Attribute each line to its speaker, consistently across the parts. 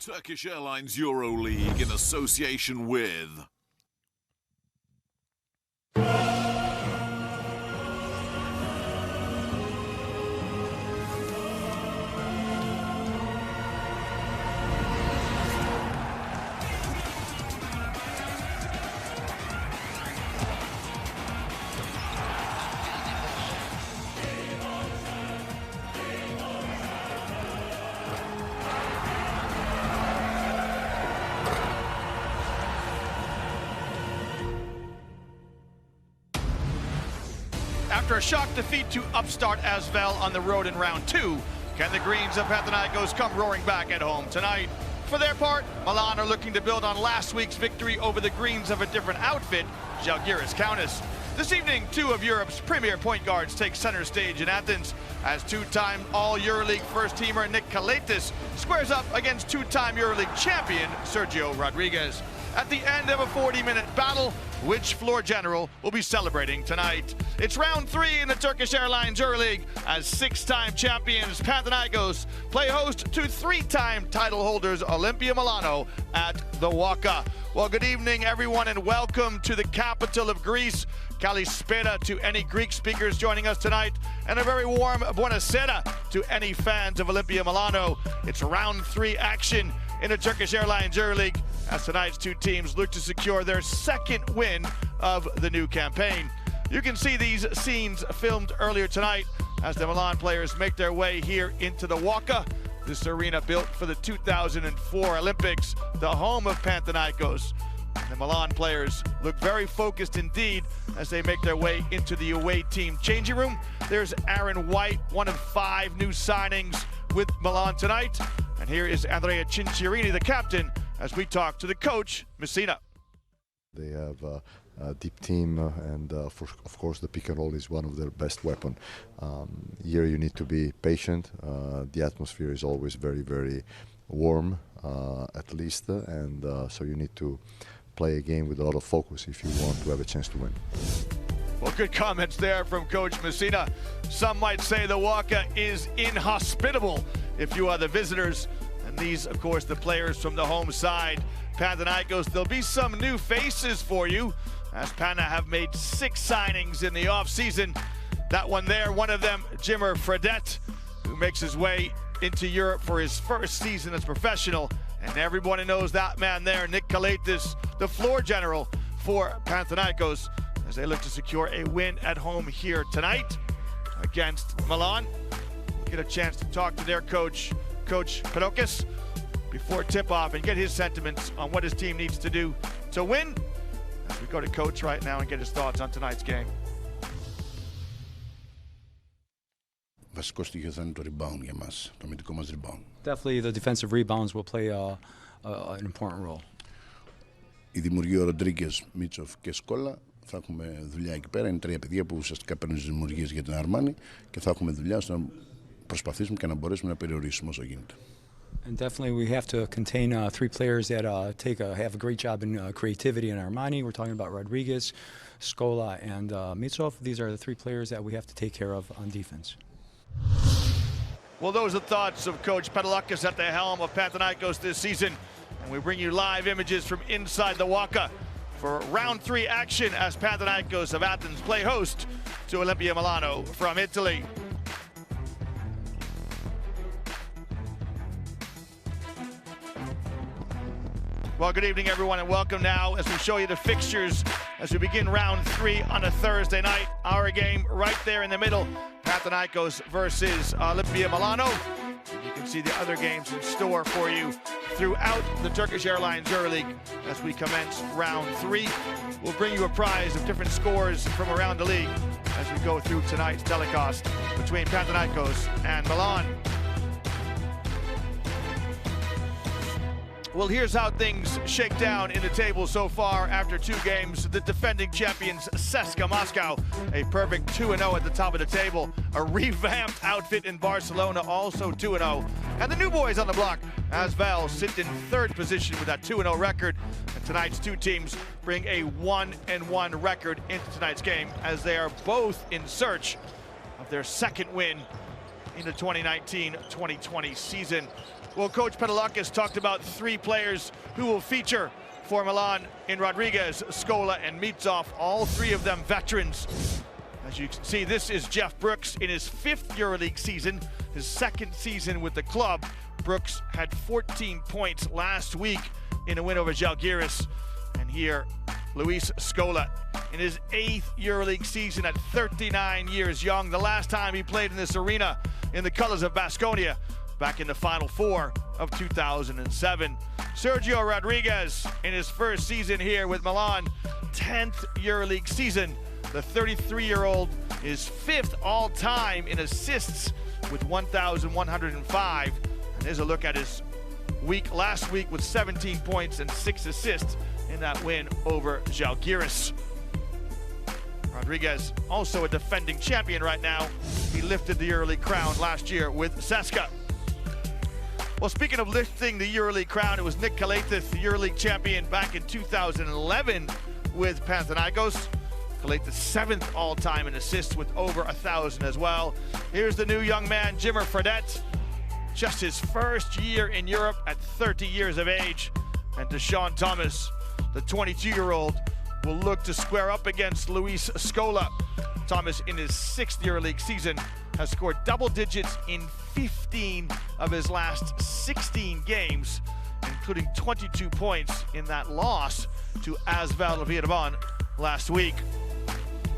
Speaker 1: Turkish Airlines Euroleague in association with
Speaker 2: After a shock defeat to upstart Asvel on the road in round 2, can the Greens of Panathinaikos come roaring back at home tonight? For their part, Milan are looking to build on last week's victory over the Greens of a different outfit, Žalgiris Kaunas. This evening, 2 of Europe's premier point guards take center stage in Athens as 2-time All-Euroleague first-teamer Nick Kalaitis squares up against 2-time Euroleague champion Sergio Rodriguez. At the end of a 40-minute battle, which floor general will be celebrating tonight? It's round 3 in the Turkish Airlines Euroleague as 6-time champions Panathinaikos play host to 3-time title holders Olimpia Milano at the Waka. Well, good evening, everyone, and welcome to the capital of Greece. Kalispera to any Greek speakers joining us tonight, and a very warm buonasera to any fans of Olimpia Milano. It's round 3 action in the Turkish Airlines Euroleague as tonight's 2 teams look to secure their 2nd win of the new campaign. You can see these scenes filmed earlier tonight as the Milan players make their way here into the Waka, this arena built for the 2004 Olympics, the home of Panathinaikos. The Milan players look very focused indeed as they make their way into the away team changing room. There's Aaron White, one of 5 new signings with Milan tonight. And here is Andrea Cinciarini, the captain, as we talk to the coach, Messina.
Speaker 3: They have a deep team, and of course the pick and roll is one of their best weapons. Here you need to be patient. The atmosphere is always very, very warm, at least, and so you need to play a game with a lot of focus if you want to have a chance to win.
Speaker 2: Well, good comments there from Coach Messina. Some might say the Waka is inhospitable if you are the visitors. And these, of course, the players from the home side. Panathinaikos, there'll be some new faces for you, as Pana have made 6 signings in the offseason. That one there, one of them, Jimmer Fredette, who makes his way into Europe for his first season as professional. And everybody knows that man there, Nick Kalaitis, the floor general for Panathinaikos, as they look to secure a win at home here tonight against Milan. We'll get a chance to talk to their coach, Coach Panathinaikos, before tip-off and get his sentiments on what his team needs to do to win. As we go to Coach right now and get his thoughts on tonight's game.
Speaker 4: Βασικό στοιχείο θα είναι το rebound για μας, το αμυντικό μας rebound.
Speaker 5: Definitely the defensive rebounds will play an important role.
Speaker 4: Οι δημιουργοί ο Ροντρίγκες, Μίτσοφ και Σκόλα θα έχουμε δουλειά εκεί πέρα. Είναι 3 παιδιά που ουσιαστικά παίρνουν τις δημιουργίες για την Armani και θα έχουμε δουλειά ώστε να προσπαθήσουμε και να μπορέσουμε να περιορίσουμε όσο γίνεται.
Speaker 5: And definitely we have to contain 3 players that have a great job in creativity in Armani. We're talking about Rodriguez, Scola, and Mitsov. These are the 3 players that we have to take care of on defense.
Speaker 2: Well, those are thoughts of Coach Panathinaikos at the helm of Panathinaikos this season. And we bring you live images from inside the Waka for round 3 action as Panathinaikos of Athens play host to Olimpia Milano from Italy. Well, good evening, everyone, and welcome now as we show you the fixtures as we begin round 3 on a Thursday night. Our game right there in the middle, Panathinaikos versus Olimpia Milano. You can see the other games in store for you throughout the Turkish Airlines Euroleague as we commence round 3. We'll bring you a prize of different scores from around the league as we go through tonight's telecast between Panathinaikos and Milan. Well, here's how things shake down in the table so far after 2 games. The defending champions, CSKA Moscow, a perfect 2-0 at the top of the table. A revamped outfit in Barcelona, also 2-0. And the new boys on the block, Asvel, sit in 3rd position with that 2-0 record. And tonight's 2 teams bring a 1-1 record into tonight's game as they are both in search of their 2nd win in the 2019-2020 season. Well, Coach Panathinaikos talked about 3 players who will feature for Milan in Rodriguez, Scola, and Mitsov, all 3 of them veterans. As you can see, this is Jeff Brooks in his 5th EuroLeague season, his 2nd season with the club. Brooks had 14 points last week in a win over Žalgiris. And here, Luis Scola in his 8th EuroLeague season at 39 years young. The last time he played in this arena in the colors of Baskonia, back in the Final Four of 2007. Sergio Rodriguez in his 1st season here with Milan, 10th EuroLeague season. The 33-year-old is 5th all-time in assists with 1,105. And here's a look at his week last week with 17 points and 6 assists in that win over Žalgiris. Rodriguez, also a defending champion right now. He lifted the EuroLeague crown last year with CSKA. Well, speaking of lifting the EuroLeague crown, it was Nick Kalaitis, the EuroLeague champion back in 2011 with Panathinaikos. Kalaitis 7th all-time in assists with over 1,000 as well. Here's the new young man, Jimmer Fredette. Just his 1st year in Europe at 30 years of age. And Deshaun Thomas, the 22-year-old, will look to square up against Luis Scola. Thomas, in his 6th EuroLeague season, has scored double digits in 15 of his last 16 games, including 22 points in that loss to ASVEL Vierban last week.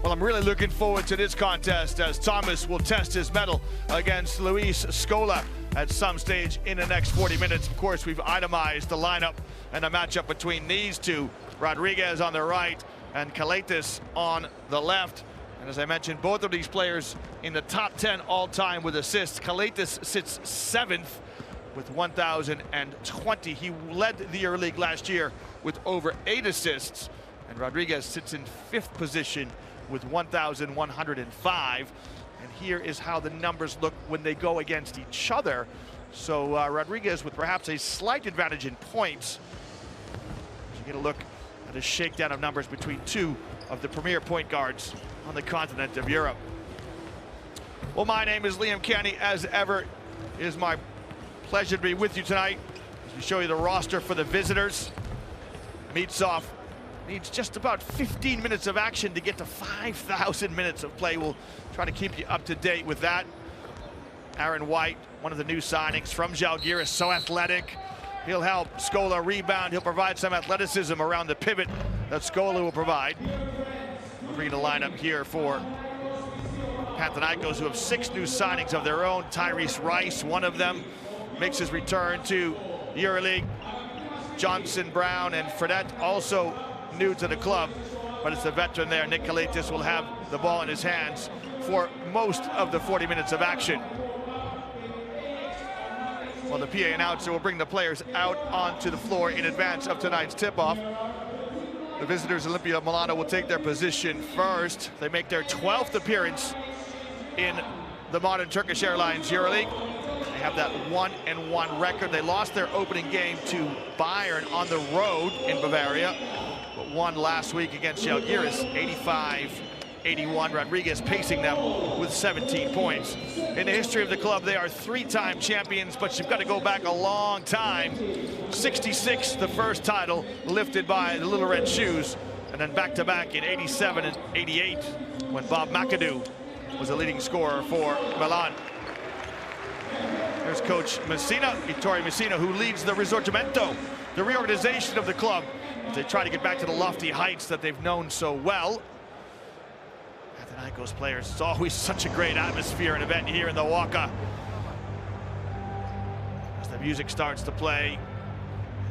Speaker 2: Well, I'm really looking forward to this contest as Thomas will test his mettle against Luis Scola at some stage in the next 40 minutes. Of course, we've itemized the lineup and a matchup between these two. Rodriguez on the right and Kalaitis on the left. And as I mentioned, both of these players in the top 10 all-time with assists. Kalaitis sits 7th with 1,020. He led the EuroLeague last year with over 8 assists. And Rodriguez sits in 5th position with 1,105. And here is how the numbers look when they go against each other. So Rodriguez with perhaps a slight advantage in points. You get a look at a shakedown of numbers between 2 of the premier point guards on the continent of Europe. Well, my name is Liam Canny. As ever, it is my pleasure to be with you tonight as we show you the roster for the visitors. Mitsov needs just about 15 minutes of action to get to 5,000 minutes of play. We'll try to keep you up to date with that. Aaron White, one of the new signings from Žalgiris, so athletic. He'll help Scola rebound. He'll provide some athleticism around the pivot that Scola will provide. We'll read a lineup here for Panathinaikos, who have 6 new signings of their own. Tyrese Rice, one of them, makes his return to EuroLeague. Johnson, Brown, and Fredette, also new to the club, but it's a veteran there. Nick Kalaitis will have the ball in his hands for most of the 40 minutes of action. Well, the PA announcer will bring the players out onto the floor in advance of tonight's tip-off. The visitors, Olimpia Milano, will take their position first. They make their 12th appearance in the modern Turkish Airlines EuroLeague. They have that 1-1 record. They lost their opening game to Bayern on the road in Bavaria, but won last week against Žalgiris, 85-81. Rodriguez pacing them with 17 points. In the history of the club, they are 3-time champions, but you've got to go back a long time. 66, the first title lifted by the Little Red Shoes, and then back-to-back in 87 and 88 when Bob McAdoo was a leading scorer for Milan. There's Coach Messina, Vittorio Messina, who leads the Risorgimento, the reorganization of the club, as they try to get back to the lofty heights that they've known so well. Panathinaikos players, it's always such a great atmosphere and event here in the Waka. As the music starts to play,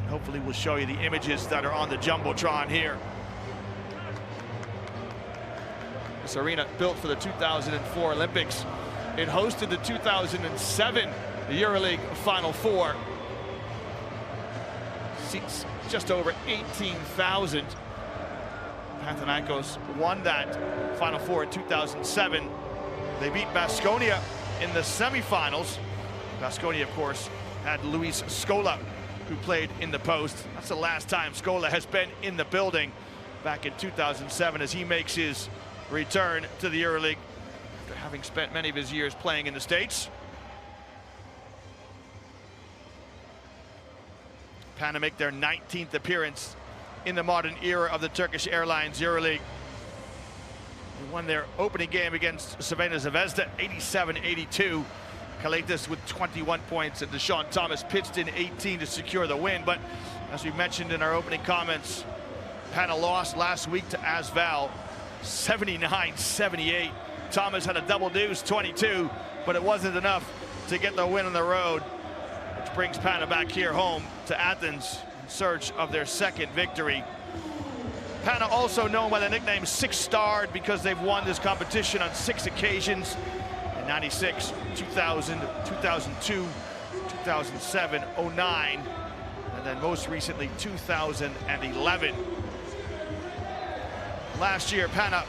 Speaker 2: and hopefully we'll show you the images that are on the Jumbotron here. This arena, built for the 2004 Olympics. It hosted the 2007 EuroLeague Final Four. Seats just over 18,000. Panathinaikos won that Final Four in 2007. They beat Baskonia in the semifinals. Baskonia, of course, had Luis Scola, who played in the post. That's the last time Scola has been in the building, back in 2007, as he makes his return to the EuroLeague after having spent many of his years playing in the States. Pana make their 19th appearance in the modern era of the Turkish Airlines Euroleague. They won their opening game against Crvena Zvezda, 87-82. Kaletis with 21 points, and Deshaun Thomas pitched in 18 to secure the win. But as we mentioned in our opening comments, Pana lost last week to ASVEL, 79-78. Thomas had a double deuce, 22, but it wasn't enough to get the win on the road, which brings Pana back here home to Athens in search of their second victory. Pana also known by the nickname Six-Starred because they've won this competition on 6 occasions: in 96, 2000, 2002, 2007, 09, and then most recently 2011. Last year, Pana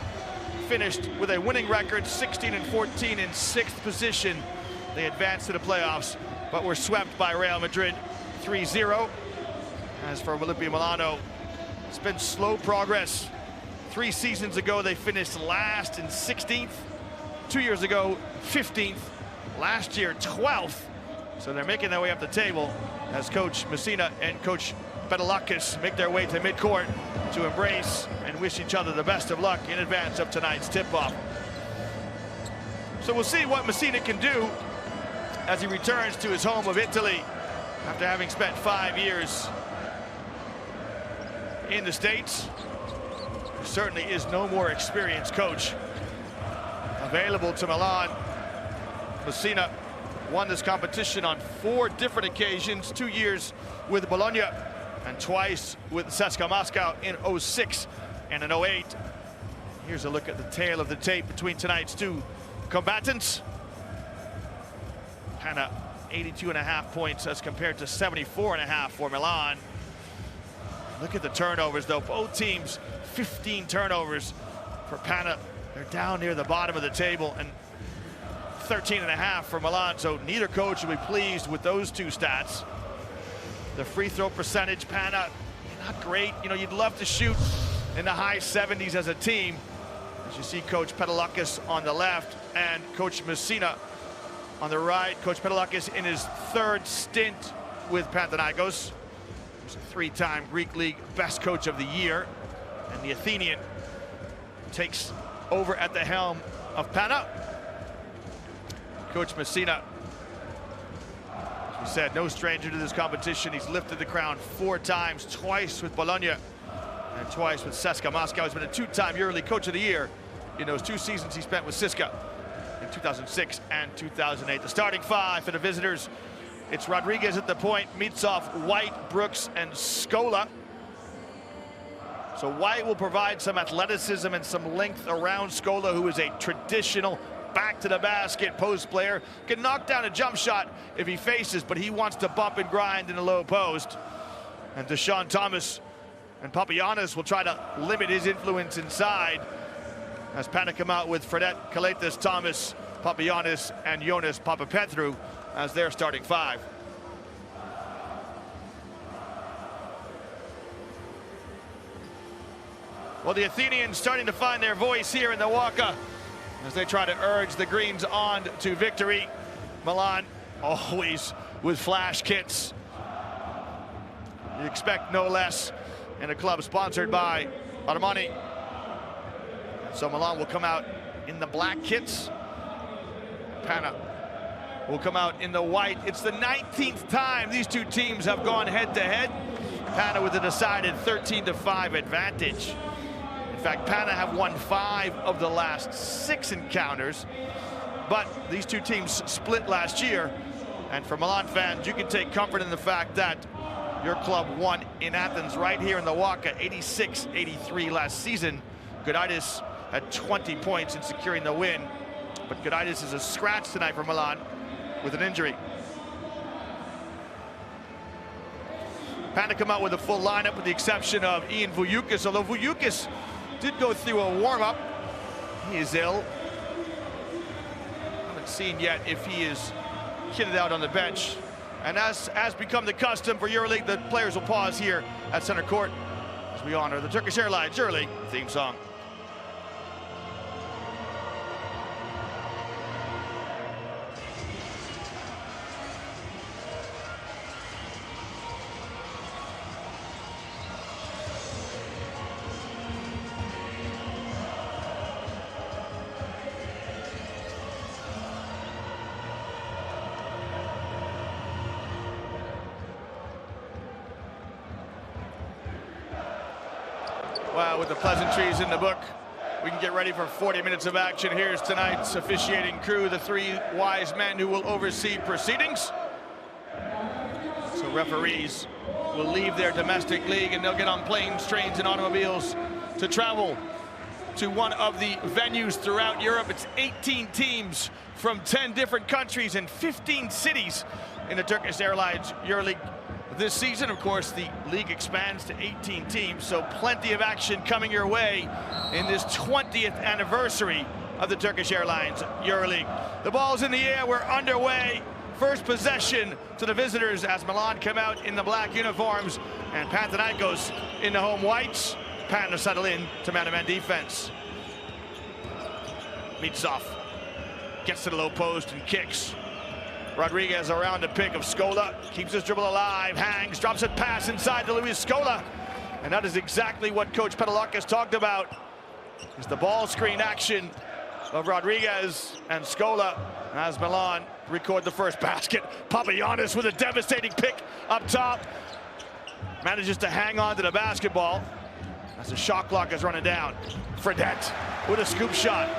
Speaker 2: finished with a winning record, 16-14 in 6th position. They advanced to the playoffs, but were swept by Real Madrid 3-0. As for Olimpia Milano, it's been slow progress. 3 seasons ago, they finished last in 16th. 2 years ago, 15th. Last year, 12th. So they're making their way up the table as Coach Messina and Coach Panathinaikos make their way to midcourt to embrace and wish each other the best of luck in advance of tonight's tip-off. So we'll see what Messina can do as he returns to his home of Italy after having spent 5 years in the States. There certainly is no more experienced coach available to Milan. Messina won this competition on 4 different occasions, 2 years with Bologna and twice with CSKA Moscow in 06 and in 08. Here's a look at the tail of the tape between tonight's 2 combatants. Pana 82.5 points as compared to 74.5 for Milan. Look at the turnovers though. Both teams 15 turnovers. For Pana, they're down near the bottom of the table, and 13.5 for Milan, so neither coach will be pleased with those 2 stats. The free throw percentage, Pana, not great. You know, you'd love to shoot in the high 70s as a team. As you see Coach Panathinaikos on the left and Coach Messina on the right. Coach Panathinaikos in his 3rd stint with Panathinaikos. He's a 3-time Greek League Best Coach of the Year. And the Athenian takes over at the helm of Pana. Coach Messina, as we said, no stranger to this competition. He's lifted the crown 4 times, twice with Bologna and twice with CSKA Moscow. He's been a 2-time EuroLeague Coach of the Year in those 2 seasons he spent with CSKA in 2006 and 2008. The starting 5 for the visitors: it's Rodriguez at the point, Mitsov, White, Brooks, and Scola. So White will provide some athleticism and some length around Scola, who is a traditional back to the basket post player. Can knock down a jump shot if he faces, but he wants to bump and grind in the low post. And Deshaun Thomas and Papagiannis will try to limit his influence inside as Pana come out with Fredette, Kaletis, Thomas, Papagiannis, and Jonas Papapetrou as their starting 5. Well, the Athenians starting to find their voice here in the Waka as they try to urge the Greens on to victory. Milan always with flash kits. You expect no less in a club sponsored by Armani. So Milan will come out in the black kits. Pana will come out in the white. It's the 19th time these 2 teams have gone head-to-head. Pana with a decided 13-5 advantage. In fact, Pana have won 5 of the last 6 encounters, but these 2 teams split last year. And for Milan fans, you can take comfort in the fact that your club won in Athens right here in the Waka, 86-83 last season. Gudaitis had 20 points in securing the win, but Gudaitis is a scratch tonight for Milan with an injury. Pana come out with a full lineup with the exception of Ian Vujukis, although Vujukis did go through a warm-up. He is ill. Haven't seen yet if he is kitted out on the bench. And as become the custom for EuroLeague, the players will pause here at center court as we honor the Turkish Airlines EuroLeague theme song. Now with the pleasantries in the book, we can get ready for 40 minutes of action. Here's tonight's officiating crew, the three wise men who will oversee proceedings. So referees will leave their domestic league and they'll get on planes, trains, and automobiles to travel to one of the venues throughout Europe. It's 18 teams from 10 different countries and 15 cities in the Turkish Airlines Euroleague. This season, of course, the league expands to 18 teams, so plenty of action coming your way in this 20th anniversary of the Turkish Airlines Euroleague. The ball's in the air, we're underway. First possession to the visitors as Milan come out in the black uniforms and Panathinaikos in the home whites. Pan to settle in to man-to-man defense. Mitsov gets to the low post and kicks. Rodriguez around the pick of Scola, keeps his dribble alive, hangs, drops a pass inside to Luis Scola. And that is exactly what Coach Panathinaikos talked about, is the ball screen action of Rodriguez and Scola as Milan record the first basket. Papagiannis with a devastating pick up top. Manages to hang on to the basketball as the shot clock is running down. Fredette with a scoop shot.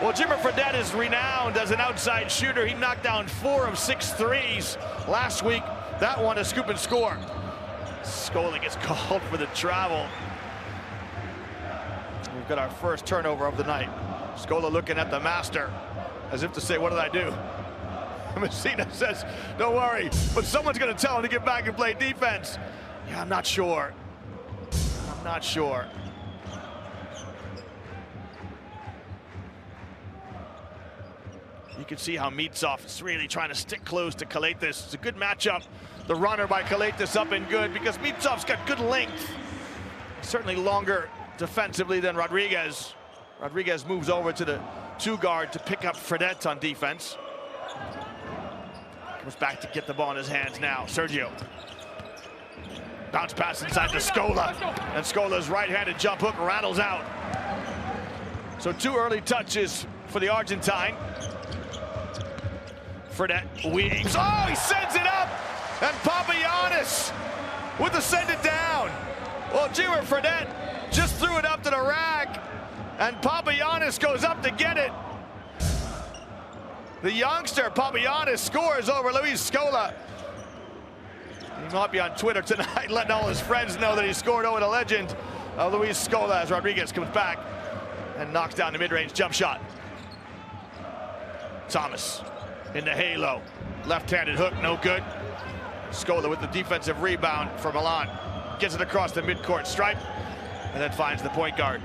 Speaker 2: Well, Jimmer Fredette is renowned as an outside shooter. He knocked down 4 of 6 threes last week. That one a scoop and score. Scola gets called for the travel. We've got our first turnover of the night. Scola looking at the master as if to say, what did I do? Messina says, don't worry, but someone's going to tell him to get back and play defense. Yeah, I'm not sure. I'm not sure. You can see how Mitsov is really trying to stick close to Kalaitis. It's a good matchup. The runner by Kalaitis up and good because Mitsov's got good length. Certainly longer defensively than Rodriguez. Rodriguez moves over to the 2-guard to pick up Fredette on defense. Comes back to get the ball in his hands now. Sergio. Bounce pass inside to Scola. And Scola's right-handed jump hook rattles out. So 2 early touches for the Argentine. Fredette weaves. Oh, he sends it up! And Papagiannis with the send it down. Well, Jimmer Fredette just threw it up to the rack, and Papagiannis goes up to get it. The youngster, Papagiannis, scores over Luis Scola. He might be on Twitter tonight letting all his friends know that he scored over the legend of Luis Scola as Rodriguez comes back and knocks down the mid-range jump shot. Thomas in the halo. Left-handed hook, no good. Scola with the defensive rebound for Milan. Gets it across the midcourt stripe and then finds the point guard.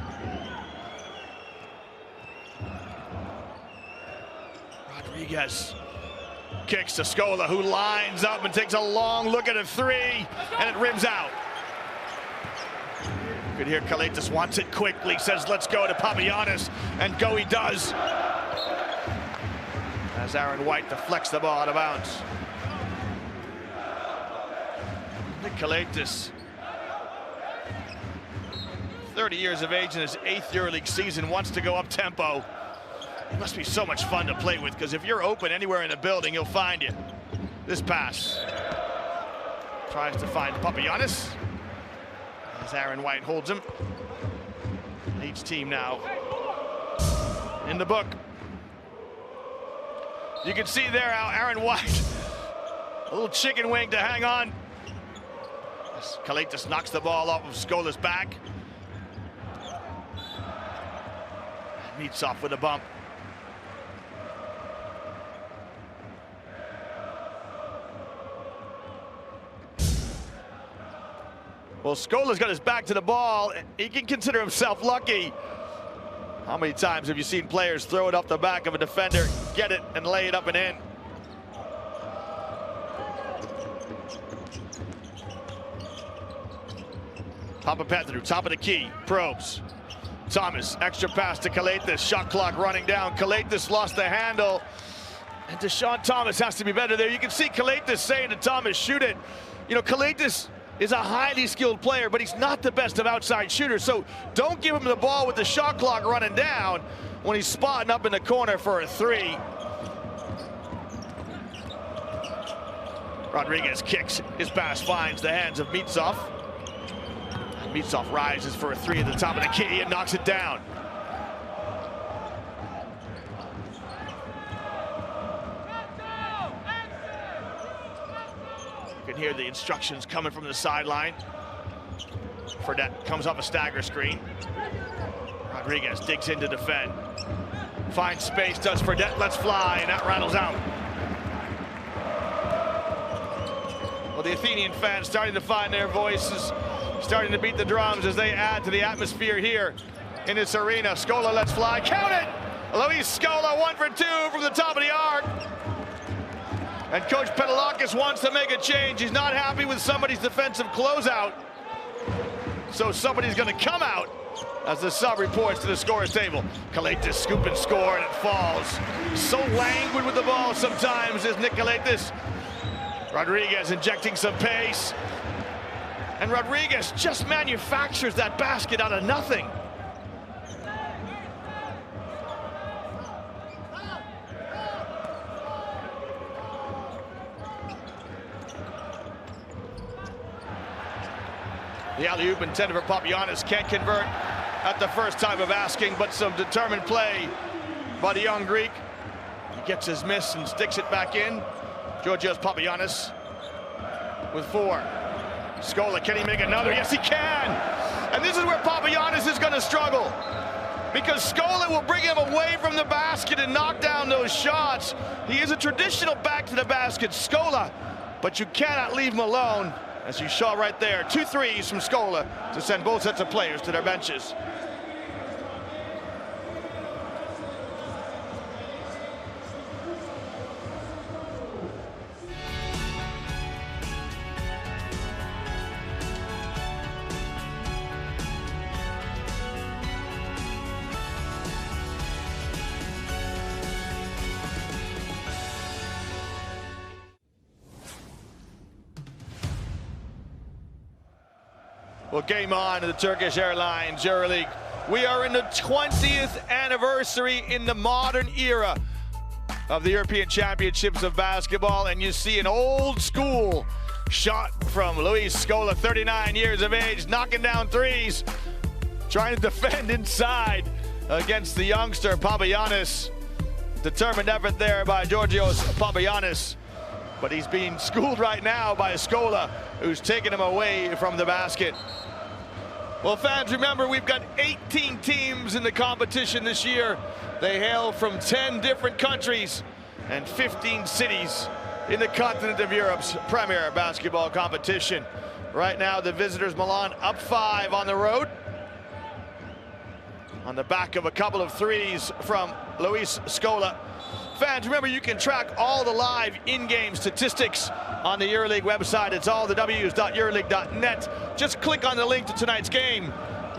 Speaker 2: Rodriguez kicks to Scola, who lines up and takes a long look at a 3, and it rims out. You could hear Kalaitis wants it quickly, says let's go to Papagiannis, and go he does. As Aaron White deflects the ball out of bounds. Nick Kalaitis, 30 years of age in his 8th EuroLeague season, wants to go up tempo. It must be so much fun to play with, because if you're open anywhere in the building, he'll find you. This pass. Tries to find Papagiannis as Aaron White holds him. Each team now in the book. You can see there how Aaron White, a little chicken wing to hang on. As Kalaitis knocks the ball off of Scola's back. Meets off with a bump. Well, Scola's got his back to the ball. He can consider himself lucky. How many times have you seen players throw it off the back of a defender, get it, and lay it up and in? Papapetrou, top of the key, probes. Thomas, extra pass to Kalaitis, shot clock running down. Kalaitis lost the handle, and Deshaun Thomas has to be better there. You can see Kalaitis saying to Thomas, shoot it. You know, Kalaitis is a highly skilled player, but he's not the best of outside shooters, so don't give him the ball with the shot clock running down when he's spotting up in the corner for a 3. Rodriguez kicks, his pass finds the hands of Mitsov. Mitsov rises for a three at the top of the key and knocks it down. You can hear the instructions coming from the sideline. Fredette comes off a stagger screen. Rodriguez digs in to defend. Finds space, does Fredette, lets fly, and that rattles out. Well, the Athenian fans starting to find their voices, starting to beat the drums as they add to the atmosphere here in this arena. Scola lets fly, count it! Luis Scola 1 for 2 from the top of the arc. And Coach Panathinaikos wants to make a change. He's not happy with somebody's defensive closeout. So somebody's going to come out as the sub reports to the scorer's table. Kalaitis scoop and score, and it falls. So languid with the ball sometimes is Nick Kalaitis. Rodriguez injecting some pace. And Rodriguez just manufactures that basket out of nothing. The alley-oop intended for Papagiannis, can't convert at the first time of asking, but some determined play by the young Greek. He gets his miss and sticks it back in. Georgios Papagiannis with 4. Scola, can he make another? Yes, he can! And this is where Papagiannis is going to struggle, because Scola will bring him away from the basket and knock down those shots. He is a traditional back to the basket Scola, but you cannot leave him alone. As you saw right there, 2 threes from Scola to send both sets of players to their benches. Well, game on to the Turkish Airlines Euroleague. We are in the 20th anniversary in the modern era of the European Championships of basketball, and you see an old school shot from Luis Scola, 39 years of age, knocking down threes, trying to defend inside against the youngster Papagiannis. Determined effort there by Georgios Papagiannis, but he's being schooled right now by Scola, who's taking him away from the basket. Well, fans, remember, we've got 18 teams in the competition this year. They hail from 10 different countries and 15 cities in the continent of Europe's premier basketball competition. Right now, the visitors Milan up 5 on the road, on the back of a couple of threes from Luis Scola. Fans, remember, you can track all the live in-game statistics on the Euroleague website. It's all the w's.euroleague.net. Just click on the link to tonight's game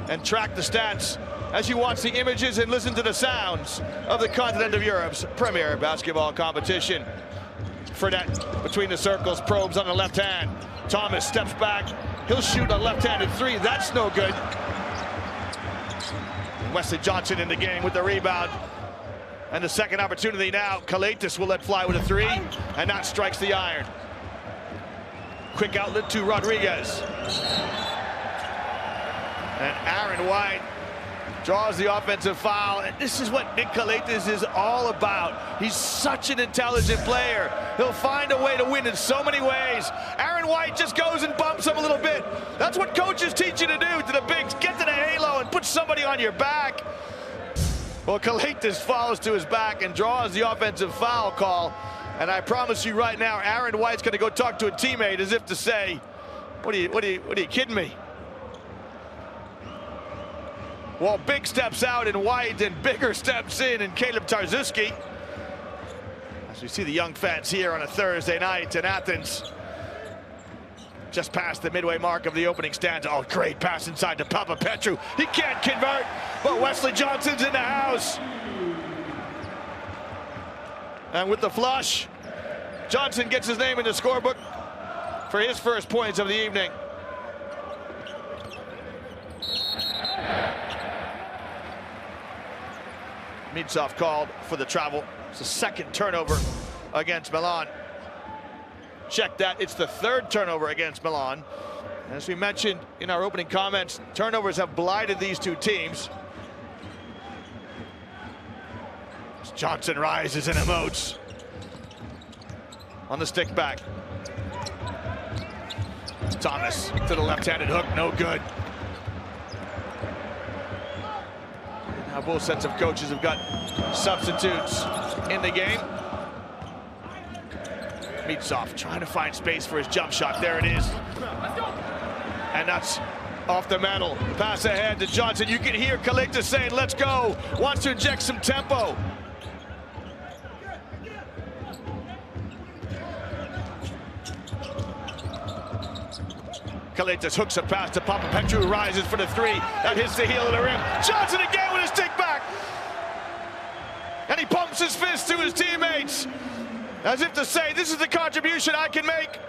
Speaker 2: and track the stats as you watch the images and listen to the sounds of the continent of Europe's premier basketball competition. Fredette between the circles, probes on the left hand. Thomas steps back. He'll shoot a left-handed three. That's no good. Wesley Johnson in the game with the rebound. And the second opportunity now, Kalaitis will let fly with a three, and that strikes the iron. Quick outlet to Rodriguez. And Aaron White draws the offensive foul, and this is what Nick Kalaitis is all about. He's such an intelligent player. He'll find a way to win in so many ways. Aaron White just goes and bumps him a little bit. That's what coaches teach you to do to the bigs. Get to the halo and put somebody on your back. Well, Kalaitis falls to his back and draws the offensive foul call. And I promise you right now, Aaron White's going to go talk to a teammate as if to say, what are you kidding me? Well, big steps out in White and bigger steps in Caleb Tarzuski. As we see the young fans here on a Thursday night in Athens. Just past the midway mark of the opening stanza. Oh, great pass inside to Papa Petru. He can't convert, but Wesley Johnson's in the house. And with the flush, Johnson gets his name in the scorebook for his first points of the evening. Mitsov called for the travel. It's the second turnover against Milan. Check that, it's the third turnover against Milan. As we mentioned in our opening comments, turnovers have blighted these two teams. As Johnson rises and emotes on the stick back. Thomas to the left-handed hook, no good. Now both sets of coaches have got substitutes in the game. Mitsov trying to find space for his jump shot. There it is. And that's off the metal. Pass ahead to Johnson. You can hear Kalita saying, let's go. Wants to inject some tempo. Kalitas hooks a pass to Papapetru, who rises for the three. That hits the heel of the rim. Johnson again with his stick back. And he pumps his fist to his teammates, as if to say, this is the contribution I can make.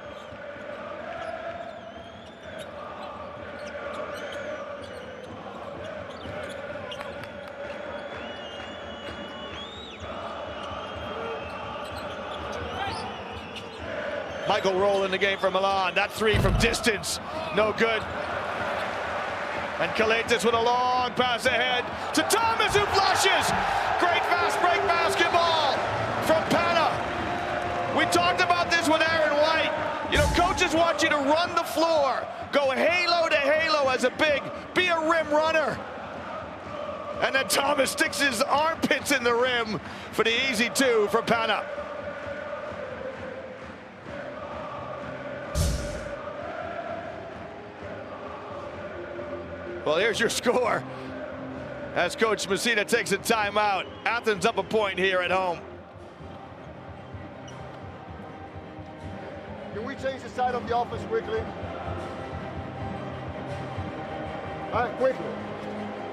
Speaker 2: Michael Roll in the game for Milan. That three from distance, no good. And Kalitas with a long pass ahead to Thomas, who flushes. Great fast break basketball from Pana. We talked about this with Aaron White. You know, coaches want you to run the floor, go halo to halo as a big, be a rim runner. And then Thomas sticks his armpits in the rim for the easy two for Pana. Well, here's your score as Coach Messina takes a timeout. Athens up a point here at home.
Speaker 6: Can we change the side of the offense quickly? Quickly.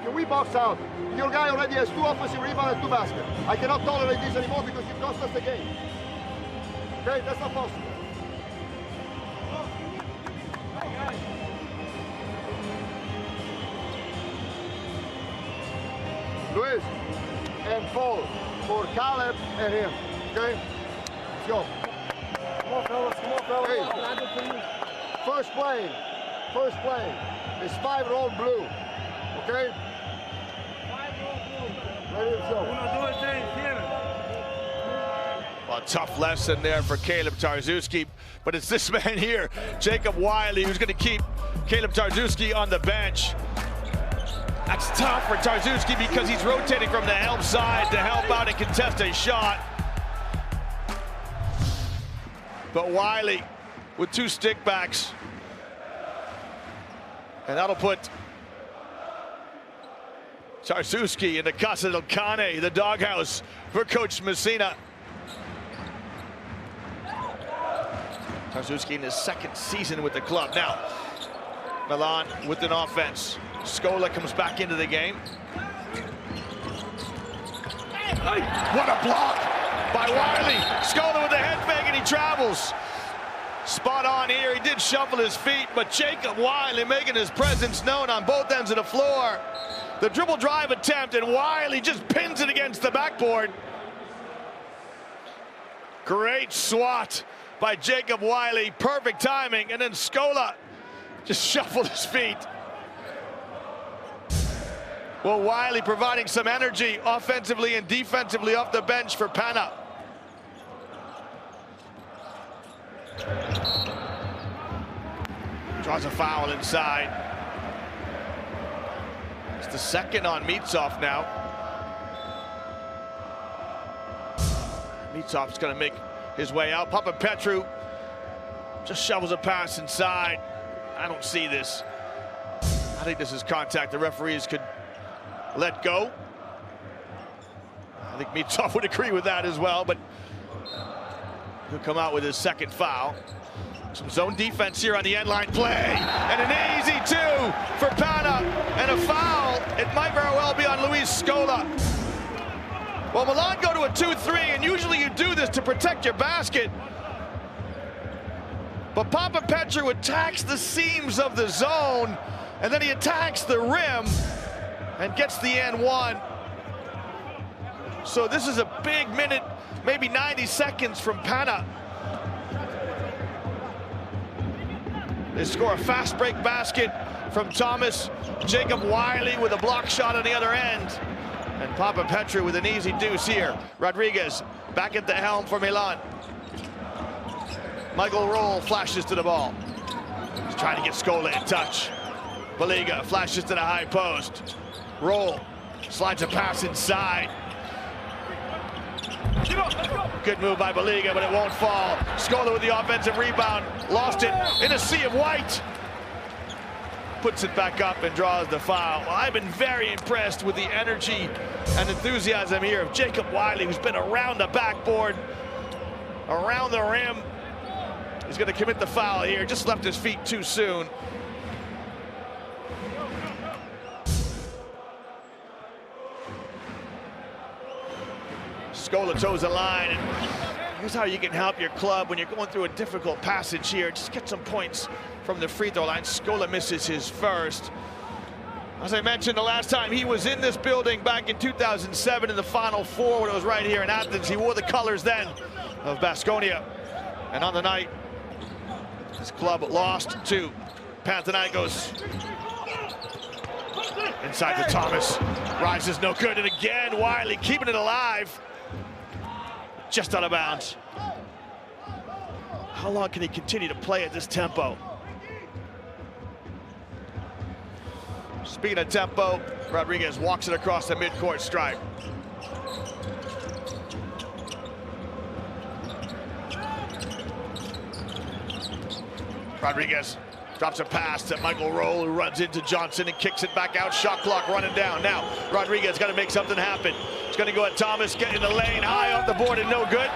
Speaker 6: Can we box out? Your guy already has 2 offensive rebounds and 2 baskets. I cannot tolerate this anymore because it cost us the game. Okay, that's not possible. Luis, and foul for Caleb and him. Okay? Let's go. Come on, fellas. Come on, fellas. Hey. First play is 5 roll blue. Okay? 5 roll blue. Ready to go.
Speaker 2: Well, a tough lesson there for Caleb Tarczewski, but it's this man here, Jacob Wiley, who's going to keep Caleb Tarczewski on the bench. That's tough for Tarczewski because he's rotating from the help side to help out and contest a shot. But Wiley with 2 stickbacks. And that'll put Tarczewski in the Casa del Cane, the doghouse for Coach Messina. Tarczewski in his 2nd season with the club. Now, Milan with an offense. Scola comes back into the game. What a block by Wiley. Scola with the head fake and he travels. Spot on here. He did shuffle his feet, but Jacob Wiley making his presence known on both ends of the floor. The dribble drive attempt, and Wiley just pins it against the backboard. Great swat by Jacob Wiley. Perfect timing, and then Scola just shuffled his feet. Well, Wiley providing some energy offensively and defensively off the bench for Pana. Draws a foul inside. It's the 2nd on Mitsov now. Mitsov's going to make his way out. Papapetru just shovels a pass inside. I don't see this. I think this is contact the referees could let go. I think Mitsov would agree with that as well, but he'll come out with his 2nd foul. Some zone defense here on the end line play, and an easy 2 for Pana, and a foul. It might very well be on Luis Scola. Well, Milan go to a 2-3, and usually you do this to protect your basket. But Papapetru attacks the seams of the zone, and then he attacks the rim and gets the N1. So this is a big minute, maybe 90 seconds from Pana. They score a fast break basket from Thomas. Jacob Wiley with a block shot on the other end. And Papa Petru with an easy deuce here. Rodriguez back at the helm for Milan. Michael Roll flashes to the ball. He's trying to get Scola in touch. Baliga flashes to the high post. Roll slides a pass inside. Good move by Baliga, but it won't fall. Scola with the offensive rebound. Lost it in a sea of white. Puts it back up and draws the foul. Well, I've been very impressed with the energy and enthusiasm here of Jacob Wiley, who's been around the backboard, around the rim. He's going to commit the foul here. Just left his feet too soon. Scola toes the line. And here's how you can help your club when you're going through a difficult passage here. Just get some points from the free throw line. Scola misses his first. As I mentioned, the last time he was in this building back in 2007 in the Final Four, when it was right here in Athens. He wore the colors then of Baskonia. And on the night, his club lost to Panathinaikos. Inside to Thomas. Rises no good, and again, Wiley keeping it alive. Just out of bounds. How long can he continue to play at this tempo? Speed of tempo, Rodriguez walks it across the midcourt stripe. Rodriguez drops a pass to Michael Roll, who runs into Johnson and kicks it back out. Shot clock running down. Now, Rodriguez got to make something happen. He's going to go at Thomas, get in the lane, high off the board and no good.